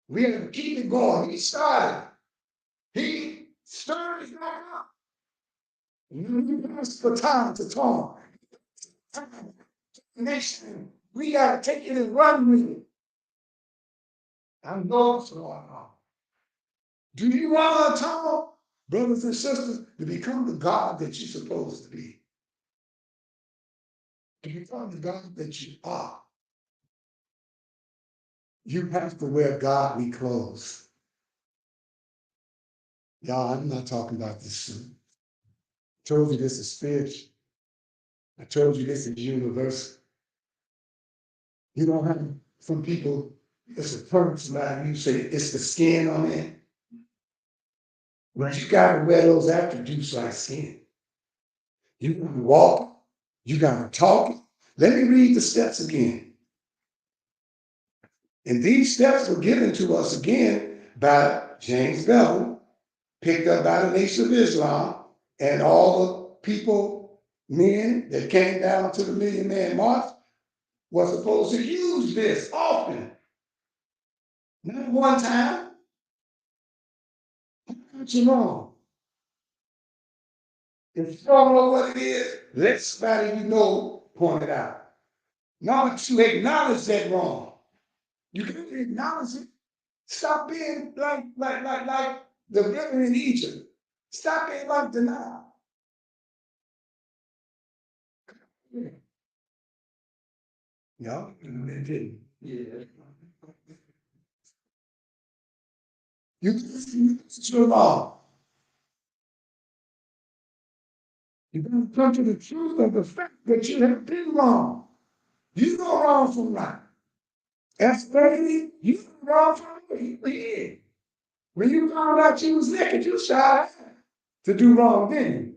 We have to keep it going. He started. He stirred it back up. You ask for time to talk. Nation, we got to take it and run with it. I know what's going on. Do you want to talk, brothers and sisters, to become the God that you're supposed to be? To become the God that you are, you have to wear godly clothes. Y'all, I'm not talking about this suit. I told you this is spiritual. I told you this is universal. You don't have some people, it's a term somebody you say it's the skin on it. But you gotta wear those attributes like skin. You gotta walk, you gotta talk. Let me read the steps again. And these steps were given to us again by James Bevel, picked up by the Nation of Islam, and all the people, men that came down to the Million Man March were supposed to use this often. Not one time, what you're wrong. If you don't know what it is, let somebody you know point it out. Number two, acknowledge that wrong. You can acknowledge it. Stop being like the women in Egypt. Stop being like denial. No, it didn't. Yeah. You're wrong. You gotta come to the truth of the fact that you have been wrong. You know wrong from right. As baby, you know wrong from right. When you found out you was naked, you tried to do wrong, didn't you?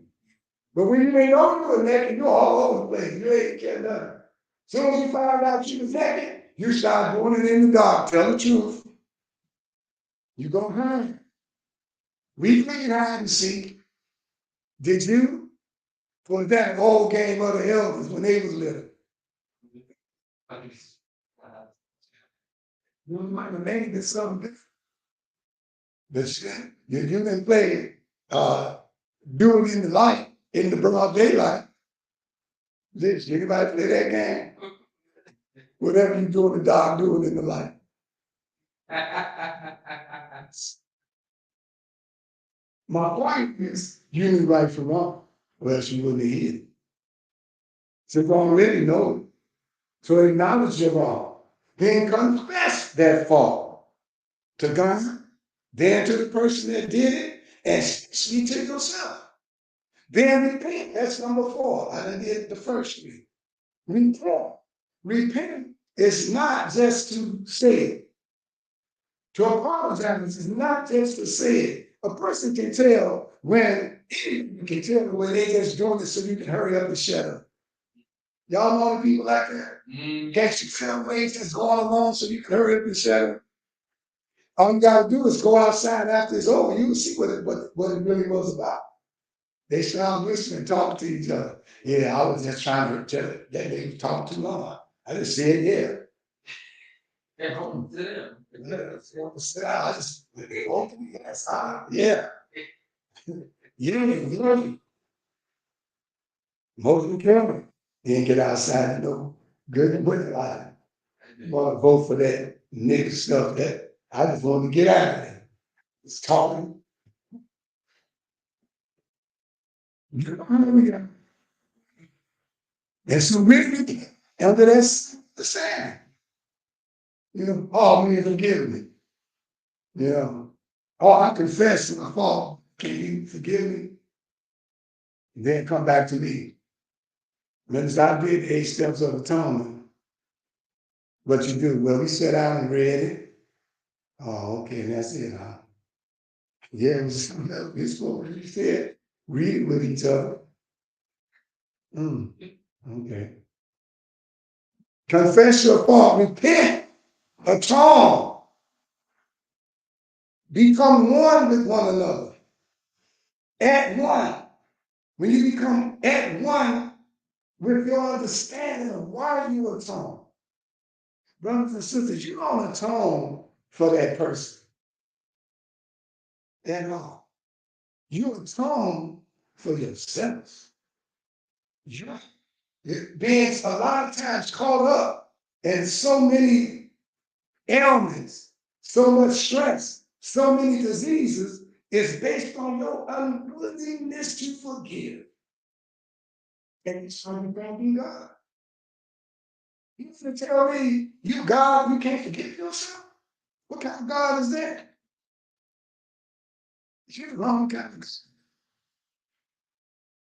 But when you ain't know you were naked, you're all over the place. You ain't care nothing. As soon as you found out you was naked, you started doing it in the dark. Tell the truth. You go hide. We played hide and seek. Did you? For that old game of the elders when they was little. You might have named it something different. But you didn't play do it in the light, in the broad daylight. Did anybody play that game? Whatever you do in the dark, do it in the light. My point is, you knew right from wrong, or else you wouldn't have hid it. So you already know it. So acknowledge your wrong. Then confess that fault to God, then to the person that did it, and especially to yourself. Then repent. That's number 4. I done did the first 3. Repent. Repent is not just to say it. To apologize is not just to say it. A person can tell when they just doing it so you can hurry up and shut up. Y'all know the people like that? Can't you tell ways that's going along so you can hurry up and shut up? All you gotta do is go outside after it's over. You can see what it really was about. They start listening, talking to each other. Yeah, I was just trying to tell it that they were talking too long. I just said, yeah. At home to them. I just open, yes, yeah. Yeah. Most of the camera. Didn't get outside and know good and well. I want to vote for that nigga stuff that I just wanted to get out of there. It's talking. And so really, under that's the sand. Oh man, forgive me. I confess my fault. Can you forgive me? And then come back to me. When I did the 8 steps of atonement, what you do? Well, we sat down and read it. Oh, okay, that's it, huh? Yeah, it's what you said. Read it with each other. Okay. Confess your fault. Repent. Atone. Become one with one another. At one. When you become at one with your understanding of why you atone. Brothers and sisters, you don't atone for that person at all. You atone for yourself. You're being a lot of times caught up in so many ailments, so much stress, so many diseases is based on your unwillingness to forgive. And it's from God. You can tell me, you God, you can't forgive yourself? What kind of God is that? You're the wrong kind of God.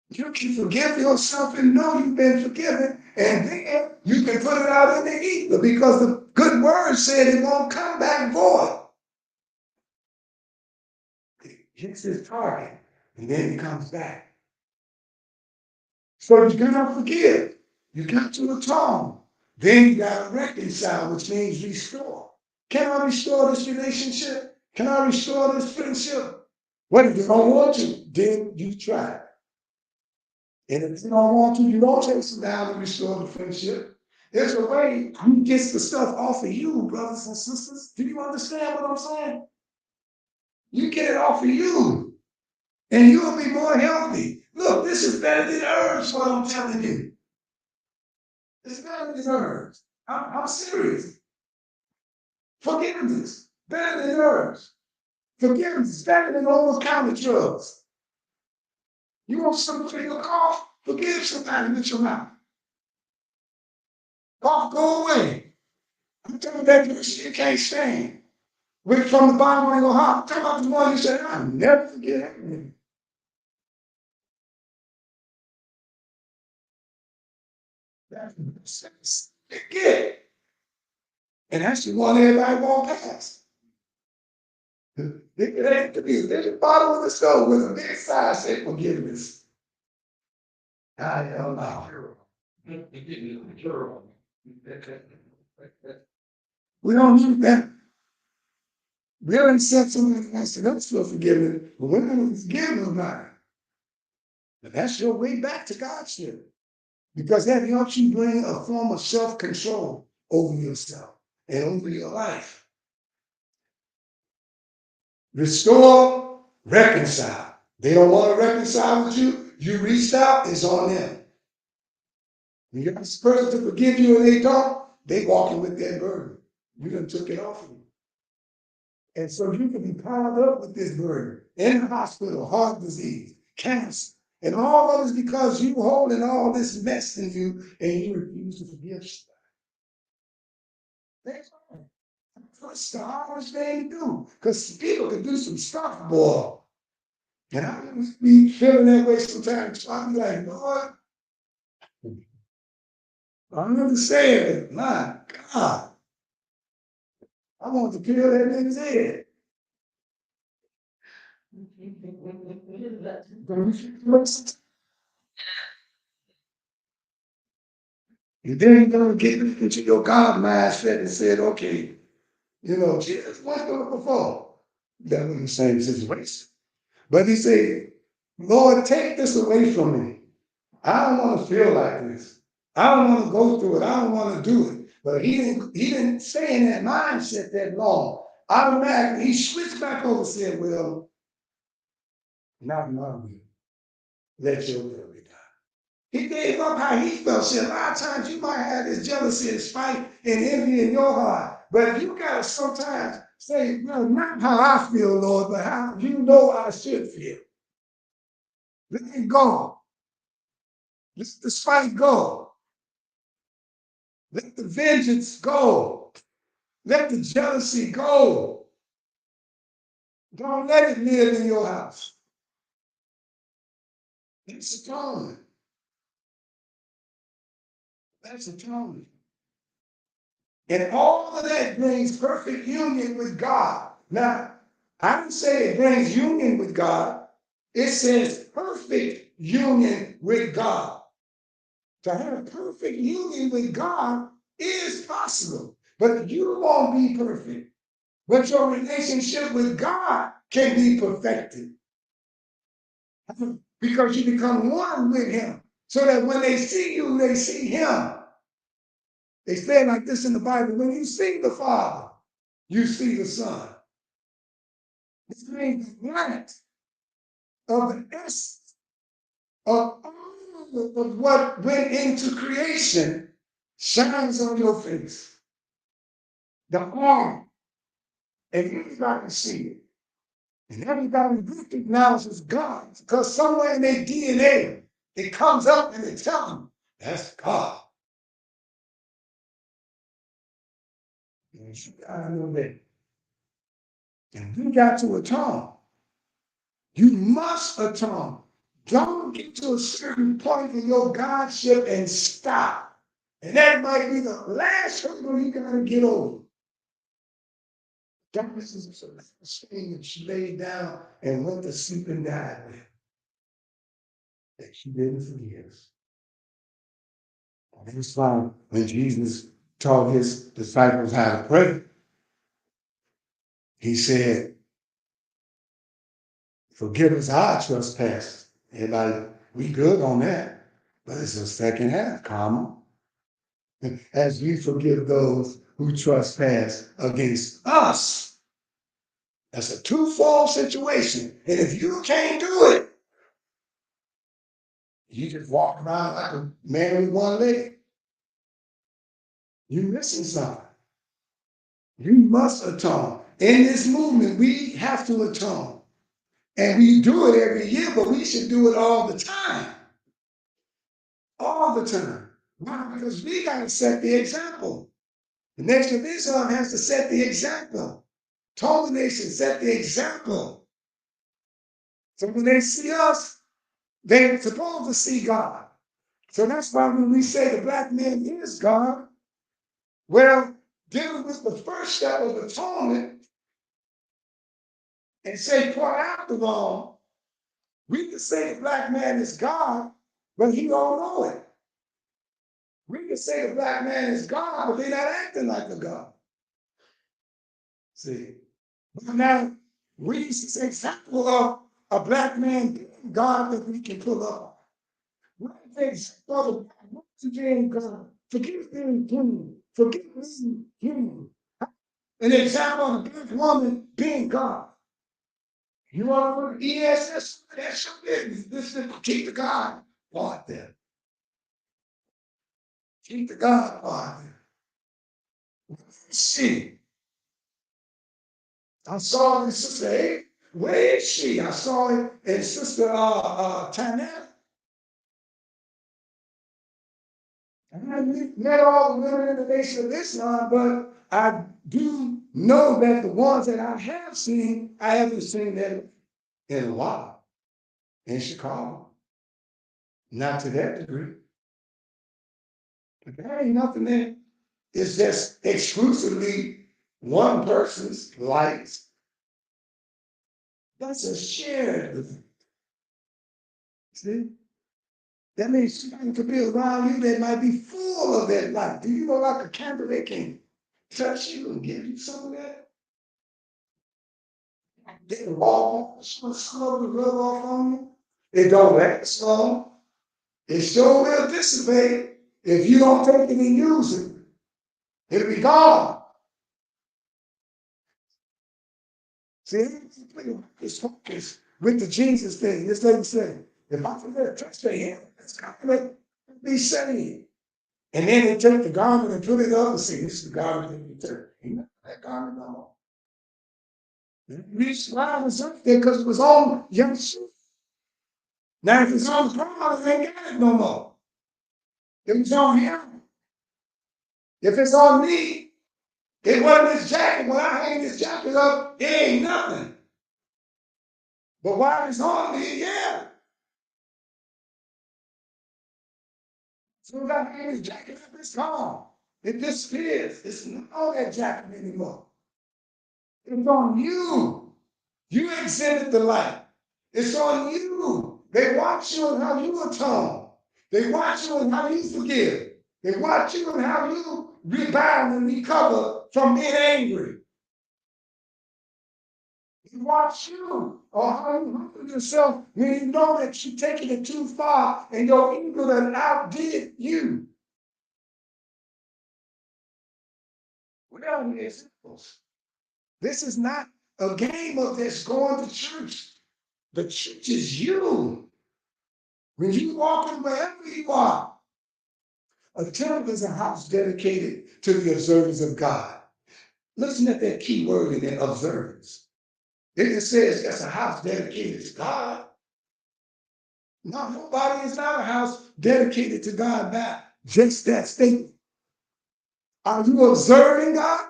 You can forgive yourself and know you've been forgiven, and then you can put it out in the ether because the good word said it won't come back void. It hits its target, and then it comes back. So you gotta forgive. You got to atone. Then you gotta reconcile, which means restore. Can I restore this relationship? Can I restore this friendship? What if you don't want to? Then you try. And if you don't want to, you don't chase them down to restore the friendship. There's a way you get the stuff off of you, brothers and sisters. Do you understand what I'm saying? You get it off of you. And you'll be more healthy. Look, this is better than herbs, what I'm telling you. It's better than herbs. I'm serious. Forgiveness, better than herbs. Forgiveness is better than over-the-counter drugs. You want something for your cough? Forgive somebody with your mouth. Cough, go away. I'm telling you that person you can't stand. With from the bottom of your heart, I'm talking about the one you said, I'll never forget it. That's it. And that's the one everybody won't pass. There's a bottle of the stove with a big size say forgiveness. I hell no. We don't need that. We'll accept somebody else for forgiveness, but we're not going to forgive nobody. But that's your way back to God's ship. Because that helps you bring a form of self-control over yourself and over your life. Restore, reconcile. They don't want to reconcile with you. You reached out, it's on them. You got this person to forgive you and they don't, they walking with that burden. You done took it off of them. And so you can be piled up with this burden in the hospital, heart disease, cancer, and all of it because you holding all this mess in you and you refuse to forgive somebody. That's the hardest thing to do because people can do some stuff, boy. And I be feeling that way sometimes. So I'm like, Lord, I understand. My God, I want to kill that nigga's head. And then you're going to get into your God mindset and said, okay, Jesus went through it before. That was the same situation. But he said, Lord, take this away from me. I don't want to feel like this. I don't want to go through it. I don't want to do it. But he didn't stay in that mindset that long. Automatically, he switched back over and said, well, not my will. Let your will be done. He gave up how he felt. See, a lot of times you might have this jealousy and spite and envy in your heart. But you got to sometimes say, well, not how I feel, Lord, but how you know I should feel. Let it go. Let the spite go. Let the vengeance go. Let the jealousy go. Don't let it live in your house. That's atonement. That's atonement. And all of that brings perfect union with God. Now, I didn't say it brings union with God. It says perfect union with God. To have perfect union with God is possible, but you won't be perfect. But your relationship with God can be perfected because you become one with Him so that when they see you, they see Him. They say it like this in the Bible: when you see the Father, you see the Son. This means the light of the essence of all of what went into creation shines on your face. The arm, and everybody see it. And everybody recognizes God because somewhere in their DNA, it comes up and they tell them, that's God. And you gotta know that. And you got to atone. You must atone. Don't get to a certain point in your Godship and stop. And that might be the last hurdle you gotta get over. That was the last thing that she laid down and went to sleep and died with. That she didn't forgive. And that's why when Jesus taught his disciples how to pray, he said, forgive us our trespasses. Everybody, we good on that. But it's the second half, comma. As we forgive those who trespass against us. That's a twofold situation. And if you can't do it, You just walk around like a man with one leg. You're missing something. You must atone. In this movement, we have to atone. And we do it every year, but we should do it all the time. All the time. Why? Because we got to set the example. The Nation of Islam has to set the example. TOMA Nation set the example. So when they see us, they're supposed to see God. So that's why when we say the black man is God, well, dealing with the first step of atonement and say point out the wrong, we can say the black man is God, but he don't know it. We can say the black man is God, but they're not acting like a God. See? But now, we see an example of a black man being God that we can pull up. What is the being God? Forgive being human. Forgive being human. An example of a black woman being God. You want to ESS? That's your business. This is keep the God part there. Keep the God part there. See, I saw this sister, hey, where is she? I saw it in Sister Tanel. I haven't met all the women in the Nation of Islam, but I do know that the ones that I have seen, I haven't seen them in a while in Chicago. Not to that degree. But there ain't nothing there. It's just exclusively one person's lights. That's a shared event. See? That means somebody could be around you that might be full of that light. Do you know like a candle that can touch you and give you some of that? They can walk off, slowly rub off on you. It don't last long. It sure will dissipate if you don't take it and use it. It'll be gone. See, it's focused with the Jesus thing. This lady said, if I forget to touch their hand, it's gonna be saved. And then they take the garment and put it up and say, this is the garment that you took. Ain't not that garment no more. Reached around was up there because it was on young shoe. Now if it's on the ground, they ain't got it no more. It was on him. If it's on me, it wasn't this jacket. When I hang this jacket up, it ain't nothing. But while it's on me, yeah. So as I hang this jacket up, it's gone. It disappears. It's not on that jacket anymore. It's on you. You exhibit the light. It's on you. They watch you and how you atone. They watch you and how you forgive. They watch you and how you rebound and recover from being angry. They watch you or how you humble yourself when you know that you're taking it too far and your ego that outdid you. Well, this is not a game of this going to church. The church is you. When you walk in wherever you are, a temple is a house dedicated to the observance of God. Listen at that key word in there, observance. It says that's a house dedicated to God. No, nobody is not a house dedicated to God by just that statement. Are you observing God?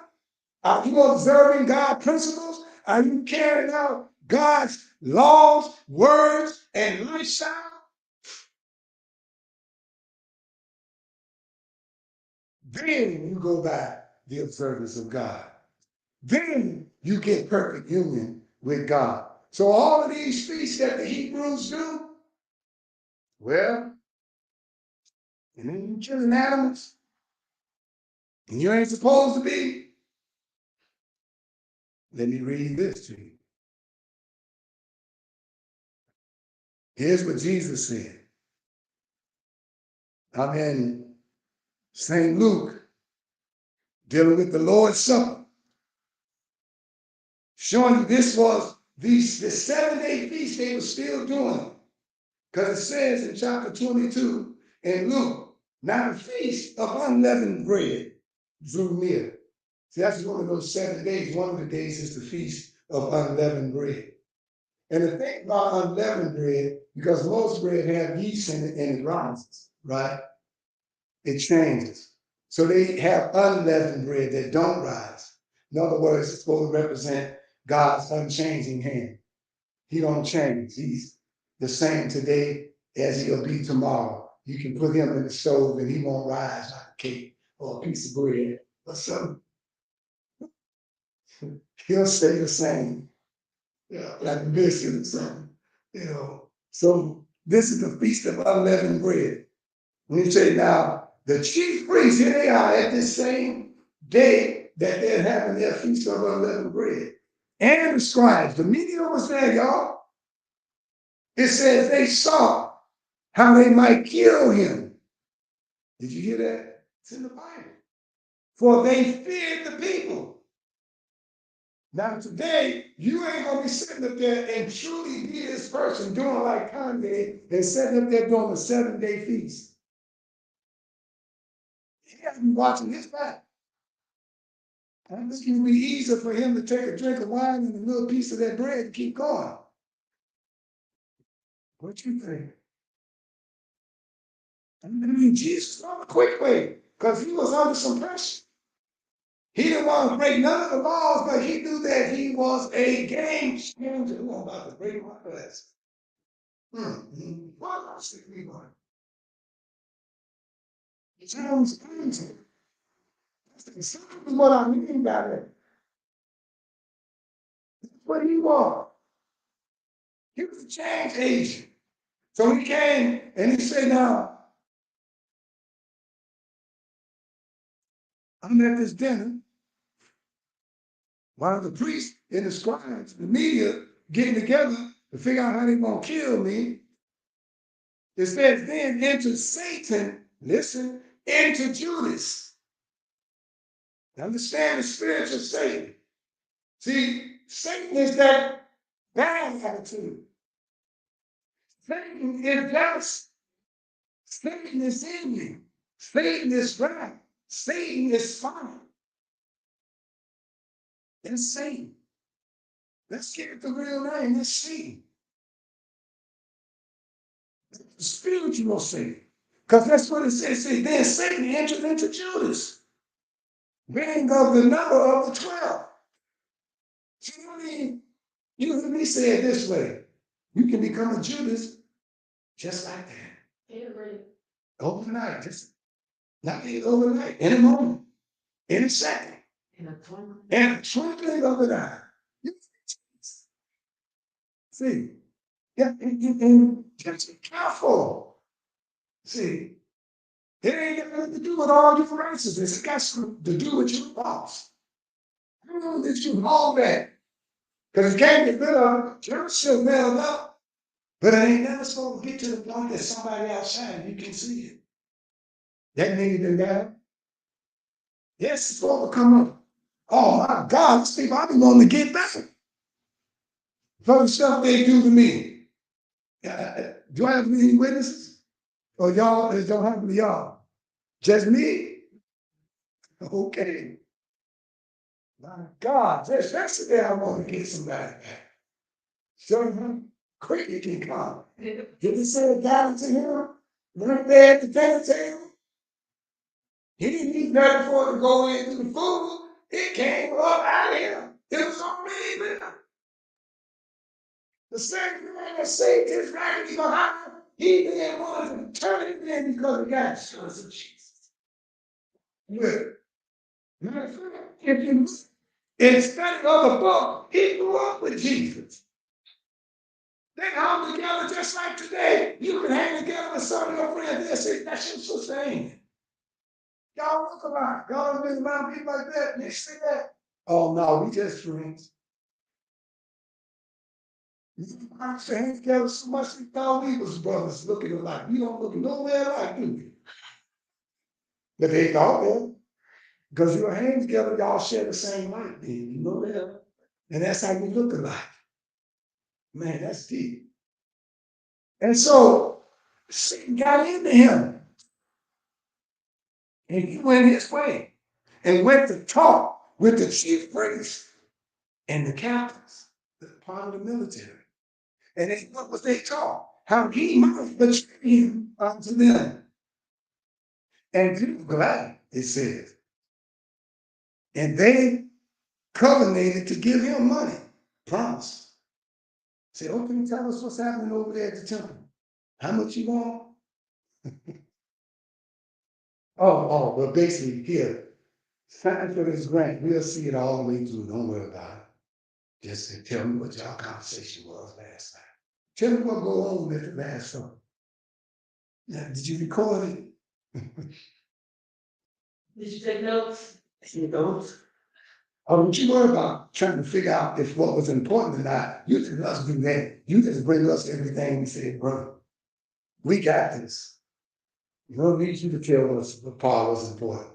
Are you observing God's principles? Are you carrying out God's laws, words, and lifestyle? Then you go by the observance of God. Then you get perfect union with God. So all of these feasts that the Hebrews do, well, and then you killing animals, and you ain't supposed to be. Let me read this to you. Here's what Jesus said. I'm in St. Luke, dealing with the Lord's Supper, showing you this was the 7-day feast they were still doing. Because it says in chapter 22 in Luke, now the feast of unleavened bread drew near. See, that's one of those 7 days. One of the days is the feast of unleavened bread. And the thing about unleavened bread, because most bread have yeast in it and it rises, right? It changes. So they have unleavened bread that don't rise. In other words, it's supposed to represent God's unchanging hand. He don't change. He's the same today as he'll be tomorrow. You can put him in the stove and he won't rise like a cake or a piece of bread or something. He'll stay the same, like a biscuit or something, So this is the feast of unleavened bread. When you say now, the chief priests, here they are at this same day that they're having their feast of unleavened bread. And the scribes, the media was there, y'all. It says they saw how they might kill him. Did you hear that? It's in the Bible. For they feared the people. Now today, you ain't gonna be sitting up there and truly be this person doing like Kanye and sitting up there doing a 7-day feast. You gotta be watching his back. And this can be easier for him to take a drink of wine and a little piece of that bread and keep going. What you think? I mean, Jesus on a quick way, because he was under some pressure. He didn't want to break none of the laws, but he knew that he was a game changer. Who I'm about to break my glass? What else did we want? It sounds crazy. That's exactly what I mean by that. That's what he was. He was a change agent. So he came and he said, now, I'm at this dinner. One of the priests and the scribes, the media, getting together to figure out how they're going to kill me. It says, then enter Satan, listen, into Judas. Understand the spiritual Satan. See, Satan is that bad attitude. Satan is jealous. Satan is envy. Satan is wrath. Satan is fire. That's Satan. Let's get the real name. That's Satan. The spiritual Satan. Because that's what it says. See, then Satan entered into Judas, being of the number of the 12. See, I mean, you heard me say it this way. You can become a Judas just like that. Overnight, just not overnight, in a moment, in a second, in a twinkling of an eye. See, yeah, and just be careful. See, it ain't got nothing to do with all your righteousness. It got to do with your loss. How long did you hold that? Because it can't get rid of it. You're still nailed up. But it ain't never supposed to get to the point that somebody outside you can see it. That nigga done got it. Yes, it's supposed to come up. Oh my God, these people, I've been wanting to get back for the stuff they do to me. Do I have any witnesses? Or y'all, it don't happen to y'all? Just me? Okay. My God, just yesterday I want to get somebody back. Show him quick it can come. Did he say down to him? Right there at the dinner table? He didn't need nothing for it to go into the food. It came up out of him. It was already there. The same man that saved his right behind, he then wanted to turn it in because he got sons of Jesus. Well, matter of fact, if you instead of the book, he grew up with Jesus. They hung together just like today. You can hang together with some of your friends. They say, that's your sister, ain't it? Y'all look alike. Y'all been around people like that. They say that. Oh, no, we just friends. I'm saying together so much we thought we was brothers looking alike. We don't look nowhere alike, do we? But they thought that. Because you hang together, y'all share the same light, then. You know that? And that's how you look alike. Man, that's deep. And so Satan got into him, and he went his way and went to talk with the chief priests and the captains, the part of the military. And what was they taught? How he might betray him unto them. And they were glad, it says. And they covenanted to give him money, promised. Say, oh, can you tell us what's happening over there at the temple? How much you want? Well, basically, here, sign for this grant. We'll see it all the way through. Don't worry about it. Just say, tell me what y'all conversation was last night. Tell me what go on with the last song. Now, did you record it? Did you take notes? Take notes? Oh, don't you worry about trying to figure out if what was important or not. You just let us do that. You just bring us everything we said, brother. We got this. We don't need you to tell us what part was important.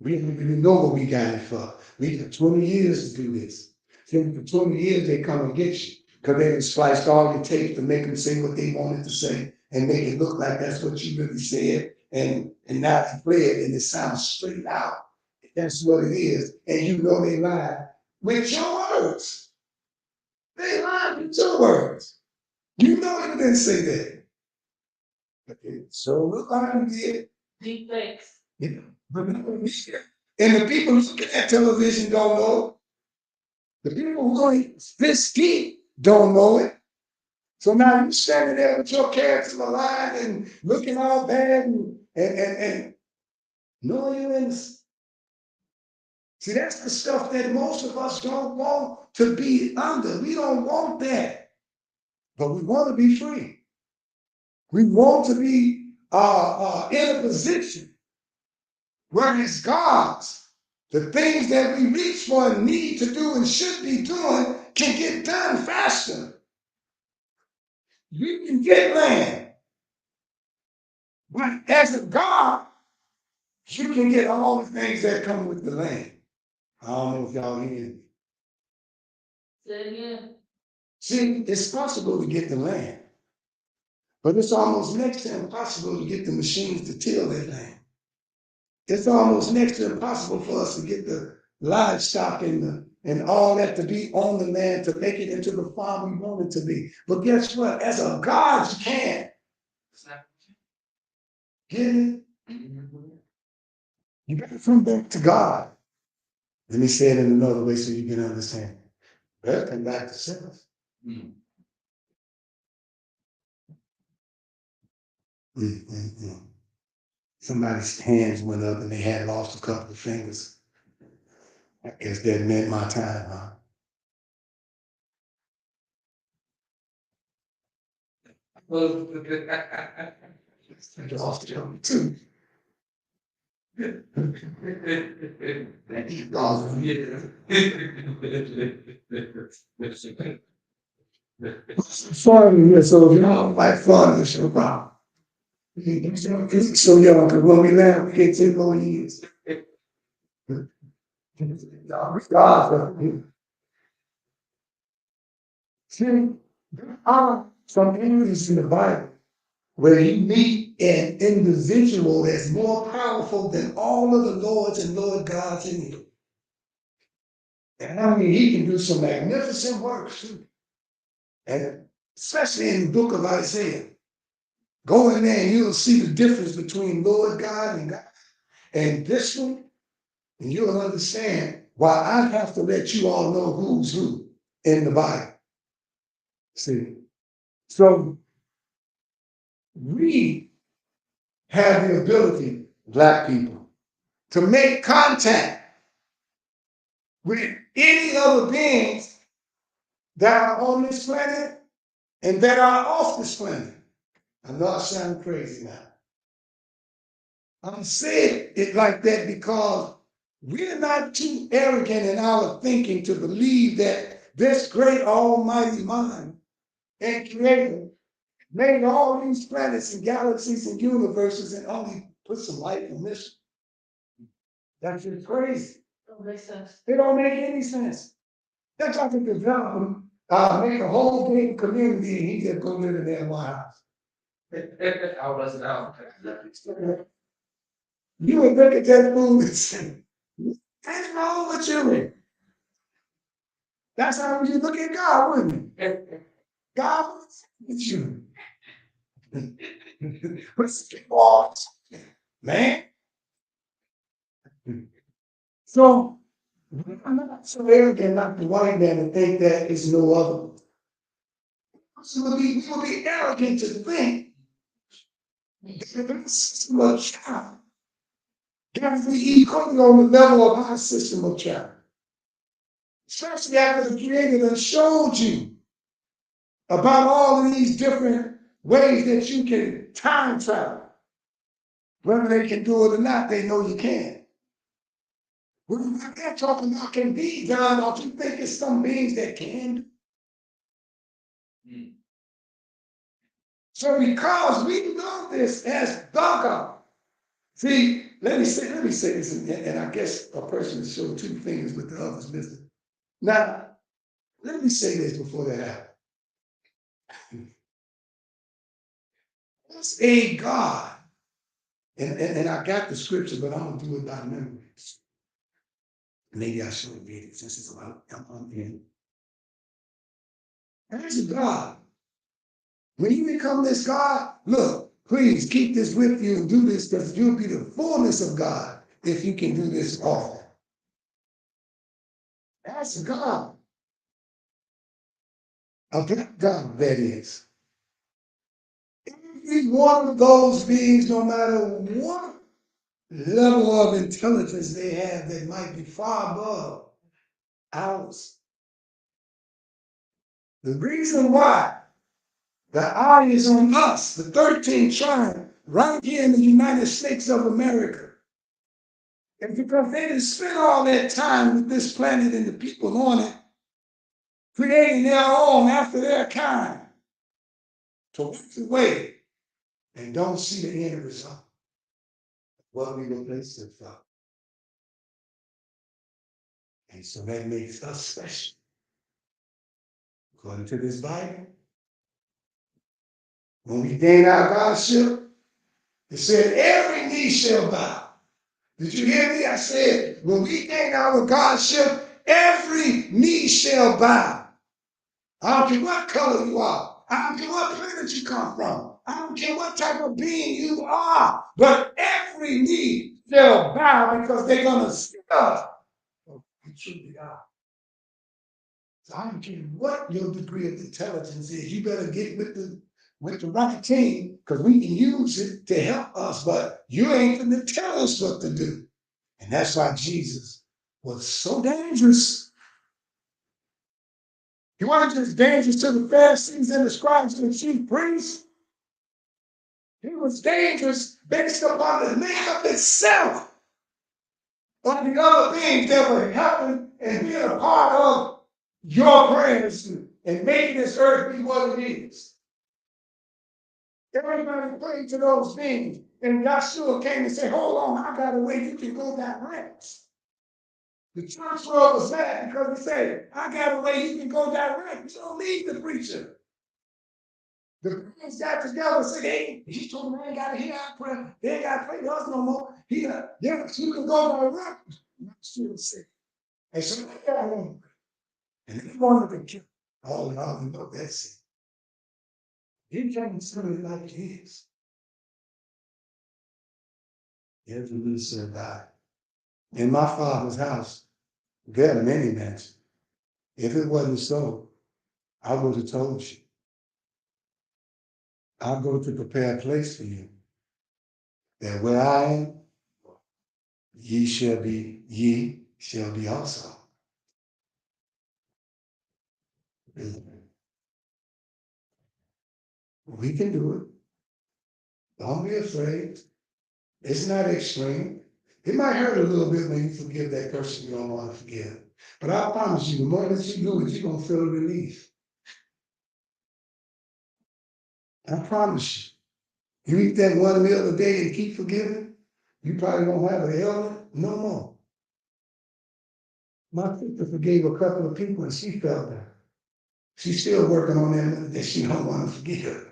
We know what we got it for. We got 20 years to do this. So for 20 years, they come and get you because they spliced all your tapes to make them say what they wanted to say and make it look like that's what you really said. And now they play it and it sounds straight out. That's what it is. And you know they lied with your words. They lied with your words. You know you didn't say that. But it so look like you did. Deep fakes. You know, but no one is here. And the people looking at television don't know. The people who going this deep don't know it. So now you're standing there with your character alive and looking all bad and no, you're innocent. See, that's the stuff that most of us don't want to be under. We don't want that. But we want to be free. We want to be in a position where it's God's. The things that we reach for and need to do and should be doing can get done faster. You can get land. But as a God, you can get all the things that come with the land. I don't know if y'all hear me. Say it again. See, it's possible to get the land, but it's almost next to impossible to get the machines to till that land. It's almost next to impossible for us to get the livestock and all that to be on the land to make it into the farm we want it to be. But guess what? As a God, you can. Get it? You got to come back to God. Let me say it in another way so you can understand. Better come back to self. Somebody's hands went up and they had lost a couple of fingers. I guess that meant my time, huh? Well, I lost them too. Fun, yeah, so if y'all like fun, it's no problem. It's so young, because when we laugh, we get 10 more years. See, there are some areas in the Bible where you meet an individual that's more powerful than all of the lords and Lord gods in you. And I mean, he can do some magnificent works too. And especially in the book of Isaiah. Go in there and you'll see the difference between Lord God and God. And this one, and you'll understand why I have to let you all know who's who in the Bible. See, so we have the ability, Black people, to make contact with any other beings that are on this planet and that are off this planet. I know I sound crazy now. I'm saying it like that because we're not too arrogant in our thinking to believe that this great almighty mind and creator made all these planets and galaxies and universes and only put some light in this. That's just crazy. Don't make sense. It don't make any sense. That's like a development Make a whole big community and he just go live in that one house. I was out. You would look at that food and say, what's wrong with you? That's how you look at God, wouldn't you? God wants with you. What's wrong, man? So I'm not so arrogant like the white man to think that is no other. So we will be arrogant to think that the system of child can be equal on the level of our system of child. Especially after the Creator has showed you about all of these different ways that you can time travel. Whether they can do it or not, they know you can. We're not there talking about can be done, or you think it's some beings that can do. So because we know this as the God, see, let me say this, and I guess a person will show two fingers with the others missing. Now, let me say this before that happens. It's a God, and I got the scripture, but I'm gonna do it by memory. Maybe I should read it since it's about I'm in. As a God, when you become this God, look, please keep this with you and do this because you'll be the fullness of God if you can do this all. That's God. A black God, that is. Every one of those beings, no matter what level of intelligence they have that might be far above ours. The reason why the eye is on us, the 13th tribe, right here in the United States of America, is because they didn't spend all that time with this planet and the people on it, creating their own after their kind, to walk away and don't see the end result. What we replace it from. And so that makes us special. According to this Bible, when we gain our Godship, it said every knee shall bow. Did you hear me? I said, when we gain our Godship, every knee shall bow. I don't care what color you are. I don't care what planet you come from. I don't care what type of being you are. But every knee shall bow because they're going to see us. We truly are. So I don't care what your degree of intelligence is. You better get with the right team because we can use it to help us. But you ain't going to tell us what to do. And that's why Jesus was so dangerous. He wasn't just dangerous to the Pharisees and the scribes and the chief priests. He was dangerous based upon the makeup itself of the other things that were helping and being a part of your prayers and making this earth be what it is. Everybody prayed to those things. And Yahshua came and said, hold on, I got a way you can go direct. The church world was mad because he said, I got a way you can go direct. You don't need the preacher. The priests got together and said, hey, he told them they ain't got to hear our prayer. They ain't got to pray to us no more. Yes, you can go direct. Yahshua said. And so they got him. And they wanted to kill him. Oh, no, no, that's it. He can't say it like it is. Every little son died. In my father's house, there are many mansions. If it wasn't so, I would have told you. I'll go to prepare a place for you. That where I am, ye shall be also. We can do it. Don't be afraid. It's not extreme. It might hurt a little bit when you forgive that person you don't want to forgive. But I promise you, the more that you do it, you're going to feel a relief. I promise you. You eat that one meal a day and keep forgiving, you probably won't have an ailment no more. My sister forgave a couple of people and she felt better. She's still working on them that she don't want to forgive.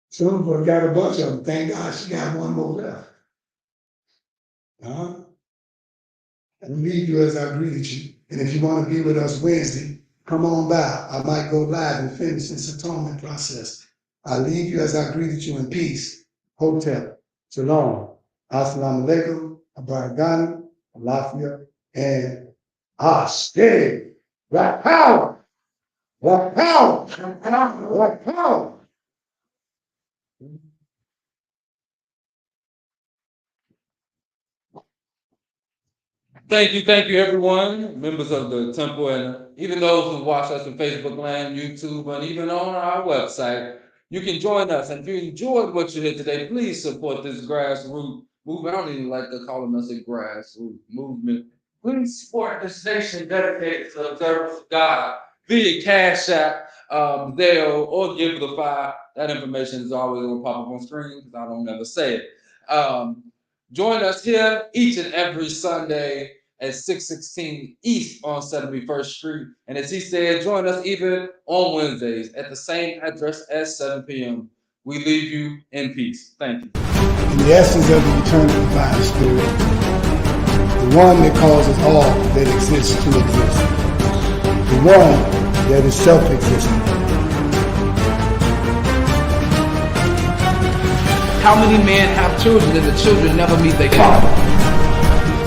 Some of her got a bunch of them. Thank God she got one more left. I leave you as I greeted you. And if you want to be with us Wednesday, come on by. I might go live and finish this atonement process. I leave you as I greeted you in peace. Hotel. Shalom. Assalamu alaikum. Abaragana. Alafia. And Ashe. Black power. Black power. Black power. Thank you, everyone, members of the temple, and even those who watch us on Facebook Land, YouTube, and even on our website. You can join us, and if you enjoyed what you heard today, please support this grassroots movement. I don't even like to call it a grassroots movement. Please support this nation dedicated to the observance of God via Cash App, Zelle, or Givelify. That information is always going to pop up on screen because I don't ever say it. Join us here each and every Sunday at 616 East on 71st Street. And as he said, join us even on Wednesdays at the same address at 7 p.m. We leave you in peace. Thank you. In the essence of the eternal divine spirit, the one that causes all that exists to exist, the one that is self-existent. How many men have children and the children never meet their father?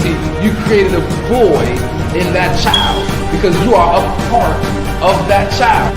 See, you created a void in that child because you are a part of that child.